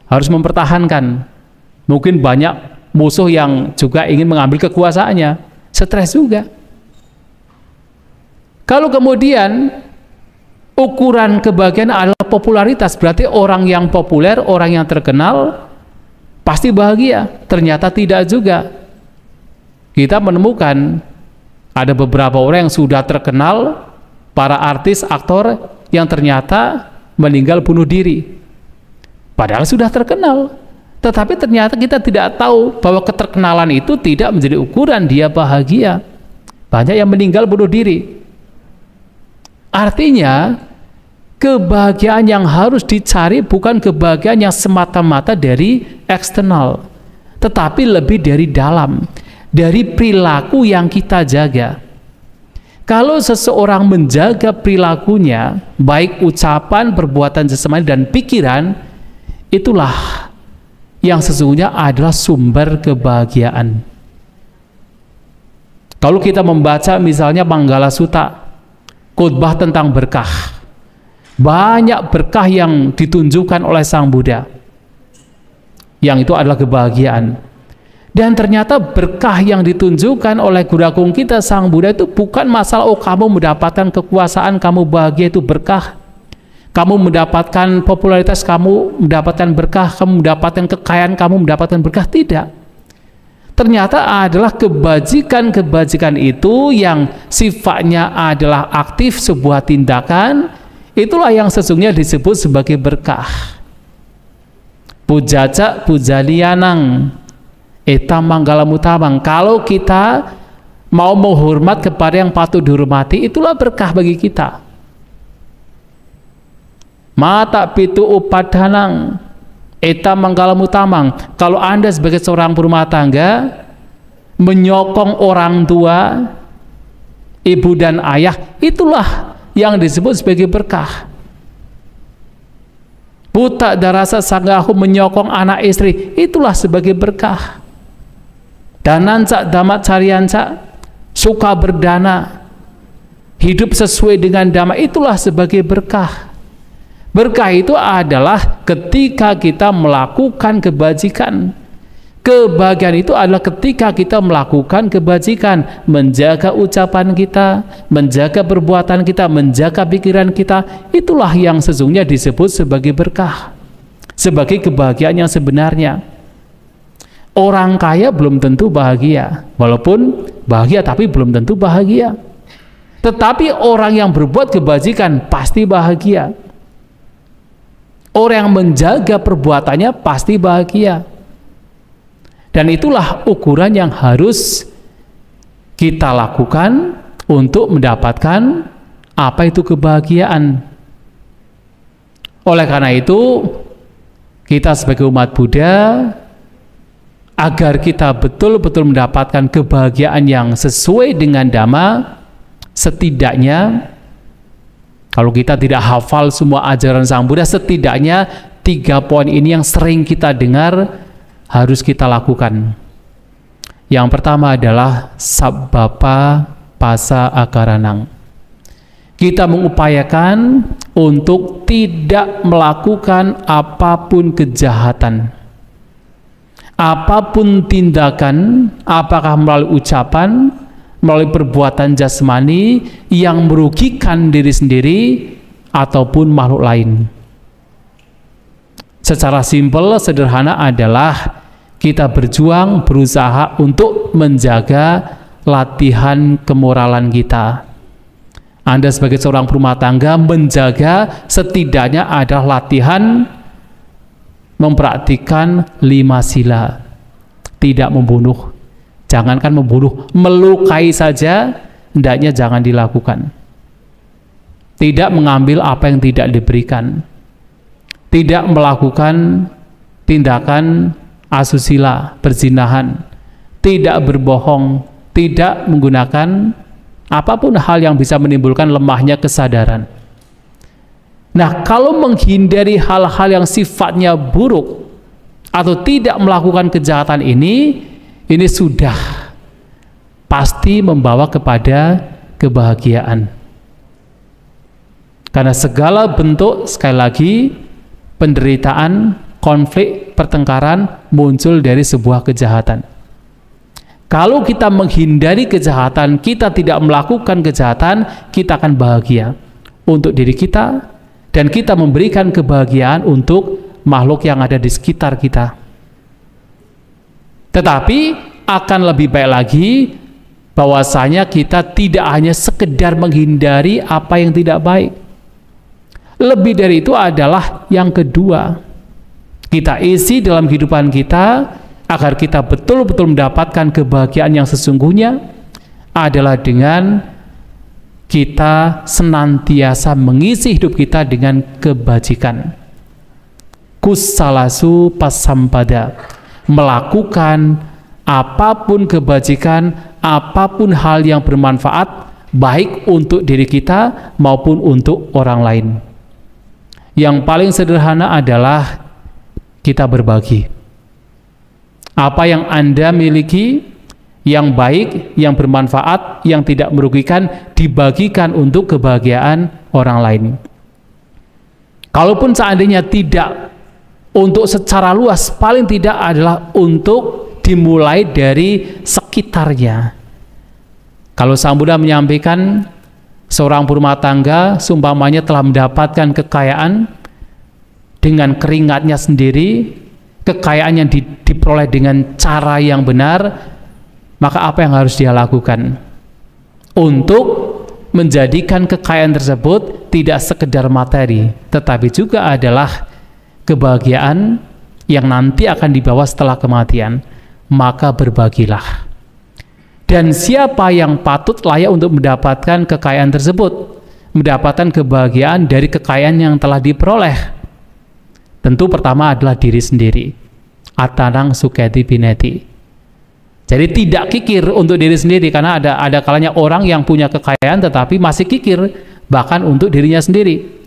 [SPEAKER 1] harus mempertahankan. Mungkin banyak musuh yang juga ingin mengambil kekuasaannya, stres juga. Kalau kemudian ukuran kebahagiaan adalah popularitas, berarti orang yang populer, orang yang terkenal pasti bahagia. Ternyata tidak juga. Kita menemukan ada beberapa orang yang sudah terkenal, para artis, aktor yang ternyata meninggal bunuh diri. Padahal sudah terkenal, tetapi ternyata kita tidak tahu bahwa keterkenalan itu tidak menjadi ukuran dia bahagia. Banyak yang meninggal bunuh diri. Artinya, kebahagiaan yang harus dicari bukan kebahagiaan yang semata-mata dari eksternal, tetapi lebih dari dalam, dari perilaku yang kita jaga. Kalau seseorang menjaga perilakunya, baik ucapan, perbuatan jasmani, dan pikiran, itulah yang sesungguhnya adalah sumber kebahagiaan. Kalau kita membaca misalnya Manggala Sutta, khotbah tentang berkah, banyak berkah yang ditunjukkan oleh Sang Buddha, yang itu adalah kebahagiaan. Dan ternyata berkah yang ditunjukkan oleh Guru Agung kita Sang Buddha itu bukan masalah oh kamu mendapatkan kekuasaan, kamu bahagia, itu berkah. Kamu mendapatkan popularitas, kamu mendapatkan berkah, kamu mendapatkan kekayaan, kamu mendapatkan berkah. Tidak. Ternyata adalah kebajikan-kebajikan itu yang sifatnya adalah aktif, sebuah tindakan, itulah yang sesungguhnya disebut sebagai berkah. Pujaca pujalianang eta manggalamutamang. Kalau kita mau menghormat kepada yang patut dihormati, itulah berkah bagi kita. Mata pitu upadanang eta manggalamutamang. Kalau Anda sebagai seorang berumah tangga menyokong orang tua, ibu dan ayah, itulah yang disebut sebagai berkah. Buta darasa sanggahu menyokong anak istri, itulah sebagai berkah. Dananca damat carianca, suka berdana, hidup sesuai dengan dhamma, itulah sebagai berkah. Berkah itu adalah ketika kita melakukan kebajikan. Kebahagiaan itu adalah ketika kita melakukan kebajikan, menjaga ucapan kita, menjaga perbuatan kita, menjaga pikiran kita. Itulah yang sesungguhnya disebut sebagai berkah, sebagai kebahagiaan yang sebenarnya. Orang kaya belum tentu bahagia, walaupun bahagia tapi belum tentu bahagia. Tetapi orang yang berbuat kebajikan pasti bahagia. Orang yang menjaga perbuatannya pasti bahagia. Dan itulah ukuran yang harus kita lakukan untuk mendapatkan apa itu kebahagiaan. Oleh karena itu, kita sebagai umat Buddha, agar kita betul-betul mendapatkan kebahagiaan yang sesuai dengan Dhamma, setidaknya kalau kita tidak hafal semua ajaran Sang Buddha, setidaknya 3 poin ini yang sering kita dengar harus kita lakukan. Yang pertama adalah sabbapa pasa akaranang. Kita mengupayakan untuk tidak melakukan apapun kejahatan, apapun tindakan, apakah melalui ucapan, melalui perbuatan jasmani yang merugikan diri sendiri ataupun makhluk lain. Secara simpel, sederhana adalah kita berjuang, berusaha untuk menjaga latihan kemoralan kita. Anda sebagai seorang rumah tangga menjaga setidaknya adalah latihan mempraktikkan 5 sila. Tidak membunuh, jangankan membunuh, melukai saja hendaknya jangan dilakukan. Tidak mengambil apa yang tidak diberikan, tidak melakukan tindakan asusila, perzinahan, tidak berbohong, tidak menggunakan apapun hal yang bisa menimbulkan lemahnya kesadaran. Nah, kalau menghindari hal-hal yang sifatnya buruk atau tidak melakukan kejahatan ini sudah pasti membawa kepada kebahagiaan. Karena segala bentuk, sekali lagi, penderitaan, konflik, pertengkaran muncul dari sebuah kejahatan. Kalau kita menghindari kejahatan, kita tidak melakukan kejahatan, kita akan bahagia untuk diri kita, dan kita memberikan kebahagiaan untuk makhluk yang ada di sekitar kita. Tetapi akan lebih baik lagi bahwasanya kita tidak hanya sekedar menghindari apa yang tidak baik. Lebih dari itu adalah yang kedua, kita isi dalam kehidupan kita agar kita betul-betul mendapatkan kebahagiaan yang sesungguhnya adalah dengan kita senantiasa mengisi hidup kita dengan kebajikan. Kusalasu pasampada, melakukan apapun kebajikan, apapun hal yang bermanfaat, baik untuk diri kita maupun untuk orang lain. Yang paling sederhana adalah kita berbagi. Apa yang Anda miliki, yang baik, yang bermanfaat, yang tidak merugikan, dibagikan untuk kebahagiaan orang lain. Kalaupun seandainya tidak untuk secara luas, paling tidak adalah untuk dimulai dari sekitarnya. Kalau Sang Buddha menyampaikan seorang berumah tangga seumpamanya telah mendapatkan kekayaan dengan keringatnya sendiri, kekayaan yang diperoleh dengan cara yang benar, maka apa yang harus dia lakukan untuk menjadikan kekayaan tersebut tidak sekedar materi, tetapi juga adalah kebahagiaan yang nanti akan dibawa setelah kematian? Maka berbagilah. Dan siapa yang patut layak untuk mendapatkan kekayaan tersebut, mendapatkan kebahagiaan dari kekayaan yang telah diperoleh? Tentu pertama adalah diri sendiri. Atanang suketi bineti. Jadi tidak kikir untuk diri sendiri, karena ada kalanya orang yang punya kekayaan tetapi masih kikir bahkan untuk dirinya sendiri.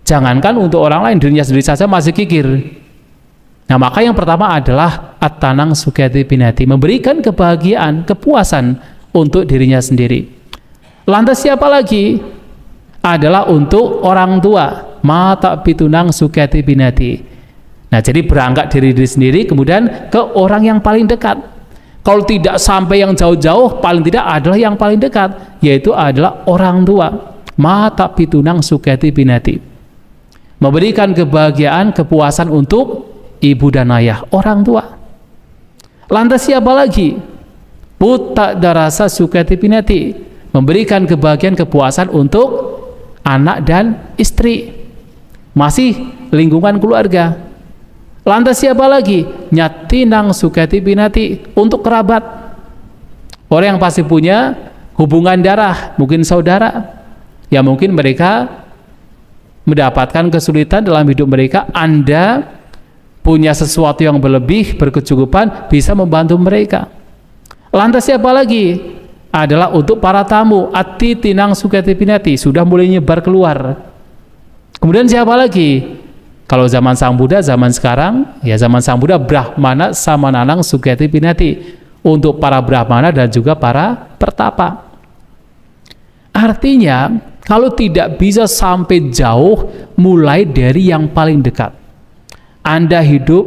[SPEAKER 1] Jangankan untuk orang lain, dirinya sendiri saja masih kikir. Nah, maka yang pertama adalah at-tanang suketi binati, memberikan kebahagiaan, kepuasan untuk dirinya sendiri. Lantas siapa lagi? Adalah untuk orang tua, mata pitunang suketi binati. Nah, jadi berangkat dari diri sendiri kemudian ke orang yang paling dekat. Kalau tidak sampai yang jauh-jauh, paling tidak adalah yang paling dekat, yaitu adalah orang tua, mata pitunang suketi binati. Memberikan kebahagiaan, kepuasan untuk ibu dan ayah, orang tua. Lantas siapa lagi? Putta darasa suketi binati, memberikan kebahagiaan, kepuasan untuk anak dan istri, masih lingkungan keluarga. Lantas siapa lagi? Nyatinang suketi binati, untuk kerabat, orang yang pasti punya hubungan darah, mungkin saudara, ya mungkin mereka mendapatkan kesulitan dalam hidup mereka, Anda punya sesuatu yang berlebih, berkecukupan, bisa membantu mereka. Lantas siapa lagi? Adalah untuk para tamu, ati tinang suketi binati, sudah mulai nyebar keluar. Kemudian siapa lagi? Kalau zaman Sang Buddha, zaman sekarang, ya zaman Sang Buddha, Brahmana samananang suketi binati, untuk para Brahmana dan juga para pertapa. Artinya, kalau tidak bisa sampai jauh, mulai dari yang paling dekat. Anda hidup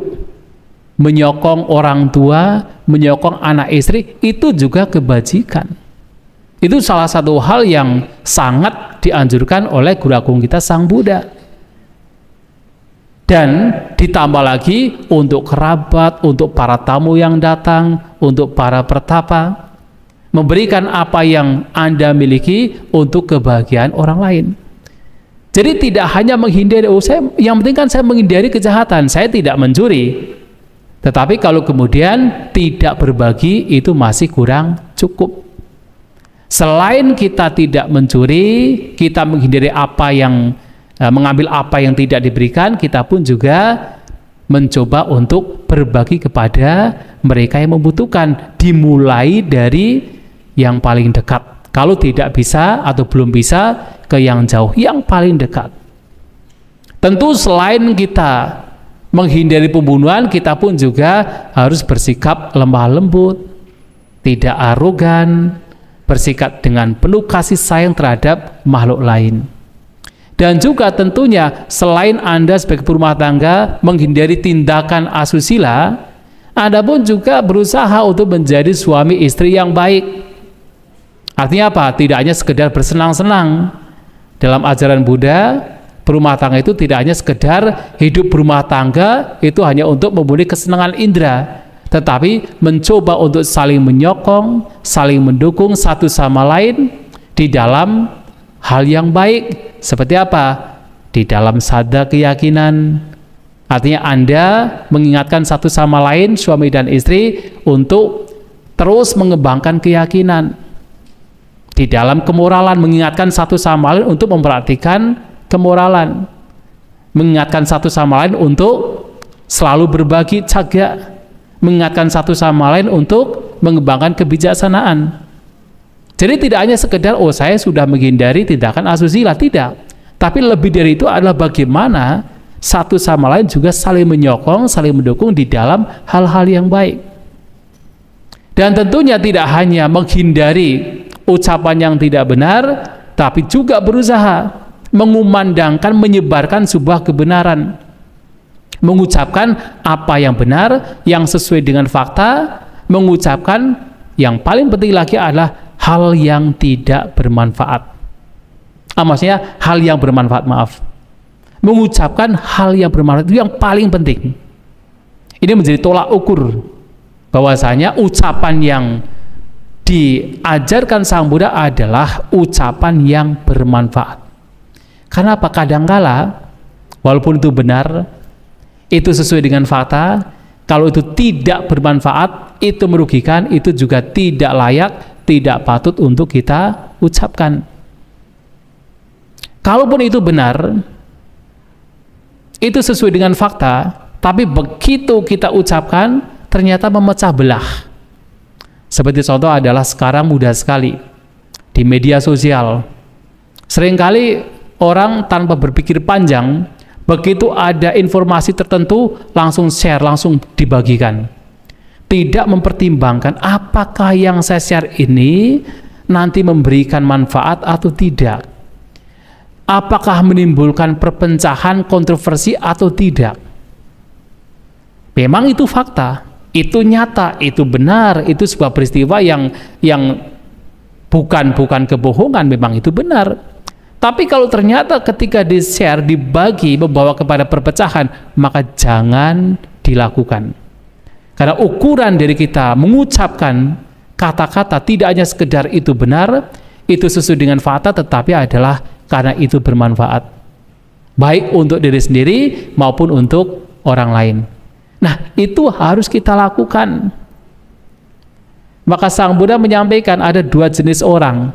[SPEAKER 1] menyokong orang tua, menyokong anak istri, itu juga kebajikan. Itu salah satu hal yang sangat dianjurkan oleh Guru Agung kita Sang Buddha. Dan ditambah lagi untuk kerabat, untuk para tamu yang datang, untuk para pertapa, memberikan apa yang Anda miliki untuk kebahagiaan orang lain. Jadi tidak hanya menghindari, yang penting kan saya menghindari kejahatan, saya tidak mencuri. Tetapi kalau kemudian tidak berbagi, itu masih kurang cukup. Selain kita tidak mencuri, kita menghindari mengambil apa yang tidak diberikan, kita pun juga mencoba untuk berbagi kepada mereka yang membutuhkan, dimulai dari yang paling dekat. Kalau tidak bisa atau belum bisa, ke yang jauh, yang paling dekat. Tentu selain kita menghindari pembunuhan, kita pun juga harus bersikap lemah lembut, tidak arogan, bersikap dengan penuh kasih sayang terhadap makhluk lain. Dan juga tentunya selain Anda sebagai rumah tangga menghindari tindakan asusila, Anda pun juga berusaha untuk menjadi suami istri yang baik. Artinya apa? Tidak hanya sekedar bersenang-senang. Dalam ajaran Buddha, berumah tangga itu tidak hanya sekedar hidup berumah tangga itu hanya untuk memenuhi kesenangan indera, tetapi mencoba untuk saling menyokong, saling mendukung satu sama lain di dalam hal yang baik. Seperti apa? Di dalam sadar keyakinan. Artinya Anda mengingatkan satu sama lain, suami dan istri, untuk terus mengembangkan keyakinan. Di dalam kemoralan, mengingatkan satu sama lain untuk memperhatikan kemoralan. Mengingatkan satu sama lain untuk selalu berbagi jaga. Mengingatkan satu sama lain untuk mengembangkan kebijaksanaan. Jadi tidak hanya sekedar saya sudah menghindari tindakan asusila, tidak. Tapi lebih dari itu adalah bagaimana satu sama lain juga saling menyokong, saling mendukung di dalam hal-hal yang baik. Dan tentunya tidak hanya menghindari ucapan yang tidak benar, tapi juga berusaha mengumandangkan, menyebarkan sebuah kebenaran. Mengucapkan apa yang benar, yang sesuai dengan fakta, mengucapkan yang paling penting lagi adalah hal yang tidak bermanfaat. Maksudnya hal yang bermanfaat, maaf. Mengucapkan hal yang bermanfaat itu yang paling penting. Ini menjadi tolak ukur bahwasanya ucapan yang diajarkan Sang Buddha adalah ucapan yang bermanfaat. Karena apa? Kadangkala walaupun itu benar, itu sesuai dengan fakta, kalau itu tidak bermanfaat, itu merugikan, itu juga tidak layak, tidak patut untuk kita ucapkan. Kalaupun itu benar, itu sesuai dengan fakta, tapi begitu kita ucapkan, ternyata memecah belah. Seperti contoh adalah sekarang mudah sekali di media sosial. Seringkali orang tanpa berpikir panjang, begitu ada informasi tertentu langsung share, langsung dibagikan. Tidak mempertimbangkan apakah yang saya share ini nanti memberikan manfaat atau tidak. Apakah menimbulkan perpecahan, kontroversi atau tidak. Memang itu fakta, itu nyata, itu benar, itu sebuah peristiwa yang bukan kebohongan, memang itu benar. Tapi kalau ternyata ketika di-share, dibagi, membawa kepada perpecahan, maka jangan dilakukan. Karena ukuran dari kita mengucapkan kata-kata tidak hanya sekedar itu benar, itu sesuai dengan fakta, tetapi adalah karena itu bermanfaat. Baik untuk diri sendiri maupun untuk orang lain. Nah, itu harus kita lakukan. Maka Sang Buddha menyampaikan ada dua jenis orang.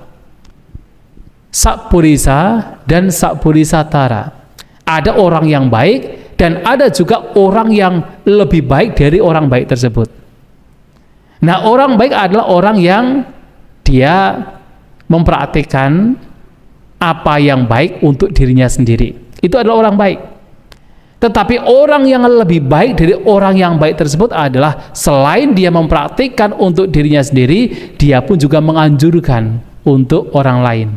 [SPEAKER 1] Sakpurisa dan sakpurisatara. Ada orang yang baik dan ada juga orang yang lebih baik dari orang baik tersebut. Nah, orang baik adalah orang yang dia memperhatikan apa yang baik untuk dirinya sendiri. Itu adalah orang baik. Tetapi orang yang lebih baik dari orang yang baik tersebut adalah selain dia mempraktikkan untuk dirinya sendiri, dia pun juga menganjurkan untuk orang lain.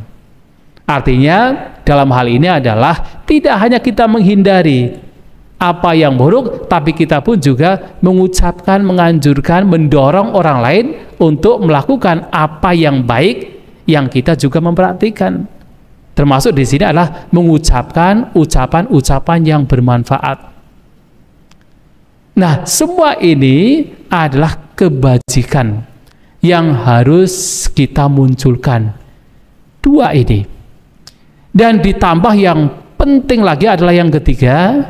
[SPEAKER 1] Artinya dalam hal ini adalah tidak hanya kita menghindari apa yang buruk, tapi kita pun juga mengucapkan, menganjurkan, mendorong orang lain untuk melakukan apa yang baik yang kita juga mempraktikkan. Termasuk di sini adalah mengucapkan ucapan-ucapan yang bermanfaat. Nah, semua ini adalah kebajikan yang harus kita munculkan. Dua ini. Dan ditambah yang penting lagi adalah yang ketiga,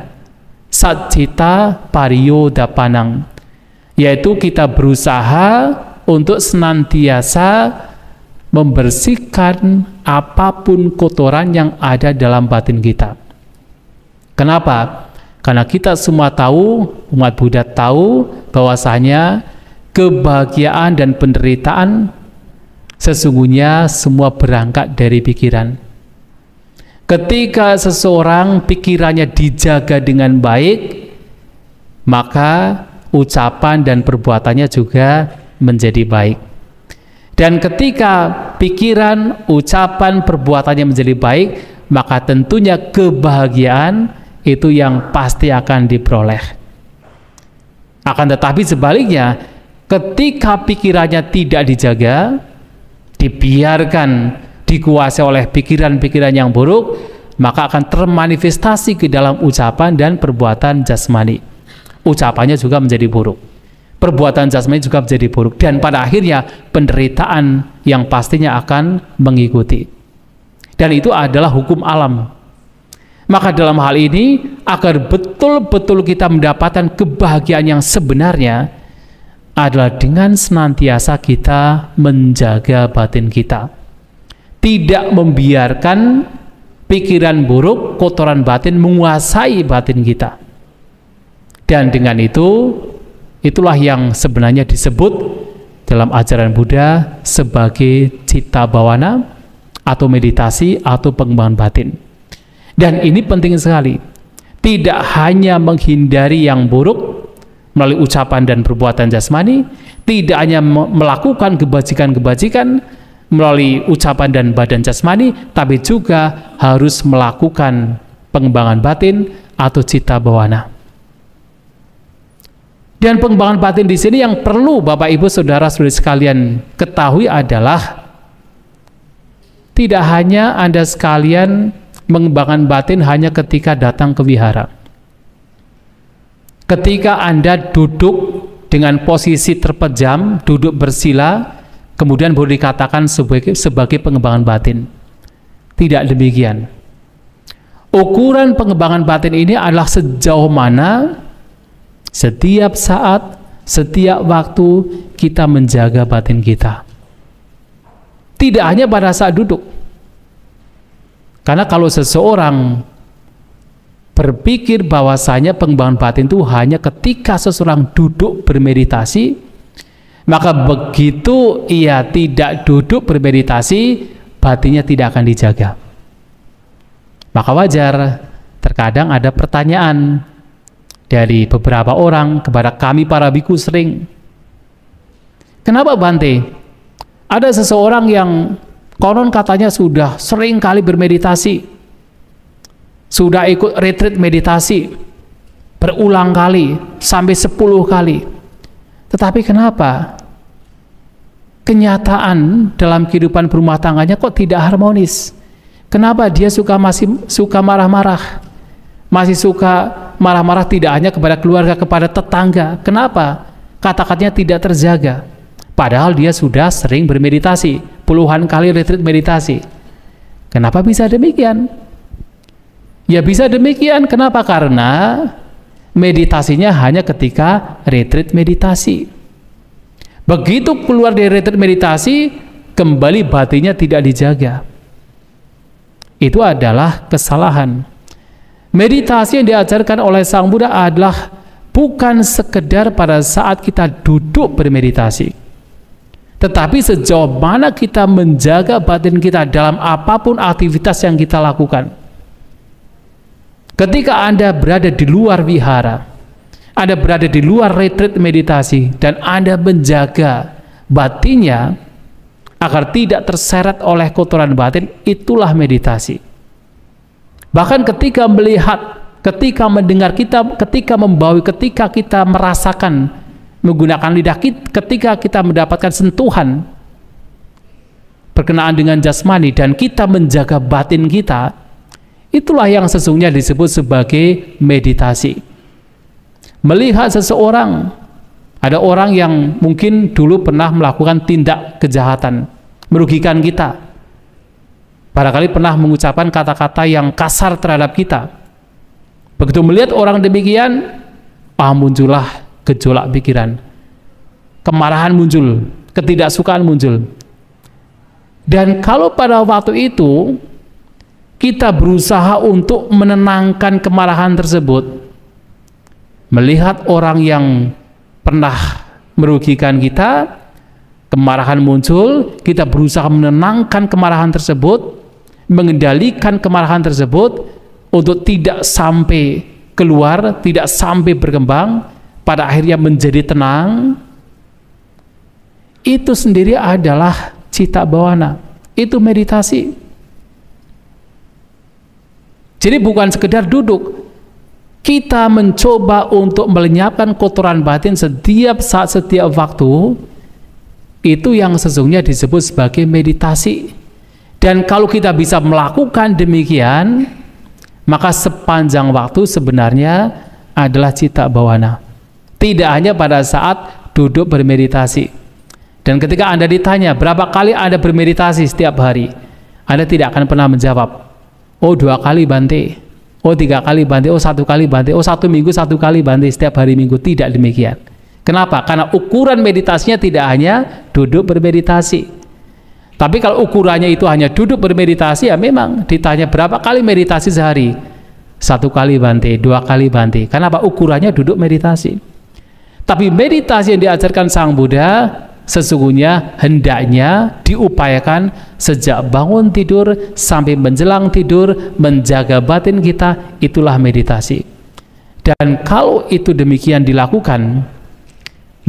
[SPEAKER 1] satcita pariyodapanang, yaitu kita berusaha untuk senantiasa membersihkan apapun kotoran yang ada dalam batin kita. Kenapa? Karena kita semua tahu, umat Buddha tahu bahwasanya kebahagiaan dan penderitaan sesungguhnya semua berangkat dari pikiran. Ketika seseorang pikirannya dijaga dengan baik, maka ucapan dan perbuatannya juga menjadi baik. Dan ketika pikiran, ucapan, perbuatannya menjadi baik, maka tentunya kebahagiaan itu yang pasti akan diperoleh. Akan tetapi sebaliknya, ketika pikirannya tidak dijaga, dibiarkan dikuasai oleh pikiran-pikiran yang buruk, maka akan termanifestasi ke dalam ucapan dan perbuatan jasmani. Ucapannya juga menjadi buruk, perbuatan jasmani juga menjadi buruk, dan pada akhirnya penderitaan yang pastinya akan mengikuti. Dan itu adalah hukum alam. Maka dalam hal ini, agar betul-betul kita mendapatkan kebahagiaan yang sebenarnya, adalah dengan senantiasa kita menjaga batin kita, tidak membiarkan pikiran buruk, kotoran batin menguasai batin kita. Dan dengan itu, itulah yang sebenarnya disebut dalam ajaran Buddha sebagai citta bhavana, atau meditasi, atau pengembangan batin. Dan ini penting sekali, tidak hanya menghindari yang buruk melalui ucapan dan perbuatan jasmani, tidak hanya melakukan kebajikan-kebajikan melalui ucapan dan badan jasmani, tapi juga harus melakukan pengembangan batin atau citta bhavana. Dan pengembangan batin di sini yang perlu Bapak Ibu Saudara-saudari sekalian ketahui adalah tidak hanya Anda sekalian mengembangkan batin hanya ketika datang ke wihara. Ketika Anda duduk dengan posisi terpejam, duduk bersila, kemudian boleh dikatakan sebagai pengembangan batin. Tidak demikian. Ukuran pengembangan batin ini adalah sejauh mana setiap saat, setiap waktu kita menjaga batin kita. Tidak hanya pada saat duduk. Karena kalau seseorang berpikir bahwasanya pengembangan batin itu hanya ketika seseorang duduk bermeditasi, maka begitu ia tidak duduk bermeditasi, batinnya tidak akan dijaga. Maka wajar terkadang ada pertanyaan dari beberapa orang kepada kami para biku sering, kenapa Bante? Ada seseorang yang konon katanya sudah sering kali bermeditasi, sudah ikut retreat meditasi berulang kali, sampai 10 kali. Tetapi kenapa kenyataan dalam kehidupan berumah tangganya kok tidak harmonis? Kenapa dia masih suka marah-marah? Masih suka marah-marah tidak hanya kepada keluarga, kepada tetangga. Kenapa? Kata-katanya tidak terjaga. Padahal dia sudah sering bermeditasi, puluhan kali retreat meditasi. Kenapa bisa demikian? Ya bisa demikian, kenapa? Karena meditasinya hanya ketika retreat meditasi. Begitu keluar dari retreat meditasi, kembali batinnya tidak dijaga. Itu adalah kesalahan. Meditasi yang diajarkan oleh Sang Buddha adalah bukan sekedar pada saat kita duduk bermeditasi, tetapi sejauh mana kita menjaga batin kita dalam apapun aktivitas yang kita lakukan. Ketika Anda berada di luar wihara, Anda berada di luar retreat meditasi, dan Anda menjaga batinnya agar tidak terseret oleh kotoran batin, itulah meditasi. Bahkan ketika melihat, ketika mendengar, ketika membawi, ketika kita merasakan menggunakan lidah kita, ketika kita mendapatkan sentuhan berkenaan dengan jasmani dan kita menjaga batin kita, itulah yang sesungguhnya disebut sebagai meditasi. melihat seseorang, ada orang yang mungkin dulu pernah melakukan tindak kejahatan, merugikan kita, barangkali pernah mengucapkan kata-kata yang kasar terhadap kita. Begitu melihat orang demikian, muncullah gejolak pikiran, kemarahan muncul, ketidaksukaan muncul. Dan kalau pada waktu itu kita berusaha untuk menenangkan kemarahan tersebut, melihat orang yang pernah merugikan kita, kemarahan muncul, kita berusaha menenangkan kemarahan tersebut, mengendalikan kemarahan tersebut untuk tidak sampai keluar, tidak sampai berkembang, pada akhirnya menjadi tenang. Itu sendiri adalah citta bawana, itu meditasi. Jadi bukan sekedar duduk, kita mencoba untuk melenyapkan kotoran batin setiap saat, setiap waktu. Itu yang sesungguhnya disebut sebagai meditasi. Dan kalau kita bisa melakukan demikian, maka sepanjang waktu sebenarnya adalah citta bawana. Tidak hanya pada saat duduk bermeditasi. Dan ketika Anda ditanya berapa kali Anda bermeditasi setiap hari, Anda tidak akan pernah menjawab, oh 2 kali Bante, oh 3 kali Bante, oh 1 kali Bante, oh 1 minggu 1 kali Bante, setiap hari Minggu. Tidak demikian. Kenapa? Karena ukuran meditasinya tidak hanya duduk bermeditasi. Tapi kalau ukurannya itu hanya duduk bermeditasi, ya memang ditanya berapa kali meditasi sehari, 1 kali Bante, 2 kali Bante. Kenapa? Ukurannya duduk meditasi. Tapi meditasi yang diajarkan Sang Buddha sesungguhnya hendaknya diupayakan sejak bangun tidur sampai menjelang tidur, menjaga batin kita, itulah meditasi. Dan kalau itu demikian dilakukan,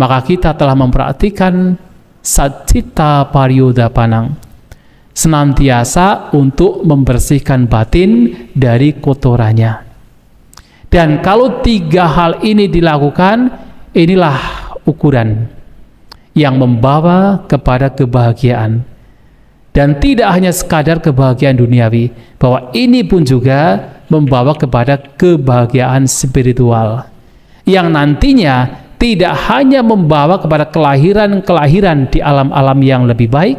[SPEAKER 1] maka kita telah memperhatikan sacitta pariyodhapanang, senantiasa untuk membersihkan batin dari kotorannya. Dan kalau 3 hal ini dilakukan, inilah ukuran yang membawa kepada kebahagiaan. Dan tidak hanya sekadar kebahagiaan duniawi, bahwa ini pun juga membawa kepada kebahagiaan spiritual, yang nantinya tidak hanya membawa kepada kelahiran-kelahiran di alam-alam yang lebih baik,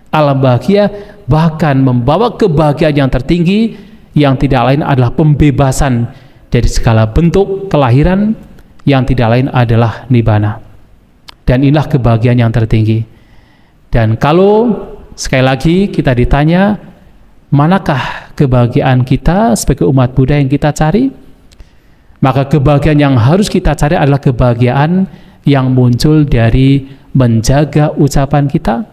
[SPEAKER 1] alam bahagia, bahkan membawa kebahagiaan yang tertinggi, yang tidak lain adalah pembebasan dari segala bentuk kelahiran, yang tidak lain adalah nibbana. Dan inilah kebahagiaan yang tertinggi. Dan kalau sekali lagi kita ditanya, manakah kebahagiaan kita sebagai umat Buddha yang kita cari? Maka kebahagiaan yang harus kita cari adalah kebahagiaan yang muncul dari menjaga ucapan kita,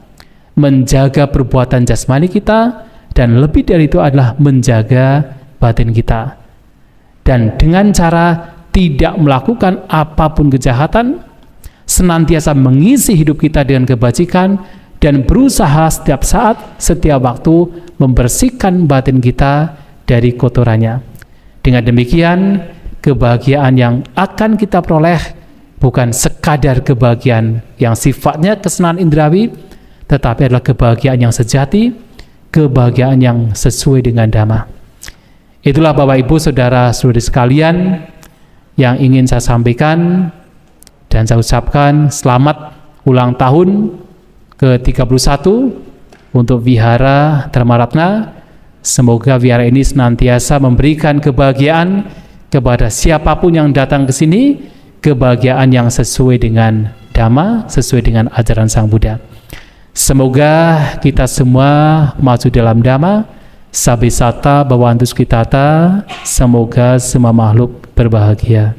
[SPEAKER 1] menjaga perbuatan jasmani kita, dan lebih dari itu adalah menjaga batin kita. Dan dengan cara tidak melakukan apapun kejahatan, senantiasa mengisi hidup kita dengan kebajikan, dan berusaha setiap saat, setiap waktu membersihkan batin kita dari kotorannya. Dengan demikian, kebahagiaan yang akan kita peroleh bukan sekadar kebahagiaan yang sifatnya kesenangan indrawi, tetapi adalah kebahagiaan yang sejati, kebahagiaan yang sesuai dengan Dhamma. Itulah Bapak Ibu Saudara-saudari sekalian yang ingin saya sampaikan. Dan saya ucapkan selamat ulang tahun ke-31 untuk Vihara Dharmaratna. Semoga Vihara ini senantiasa memberikan kebahagiaan kepada siapapun yang datang ke sini, kebahagiaan yang sesuai dengan Dhamma, sesuai dengan ajaran Sang Buddha. Semoga kita semua maju dalam Dhamma, sabbe satta bhavantu sukhitata, semoga semua makhluk berbahagia.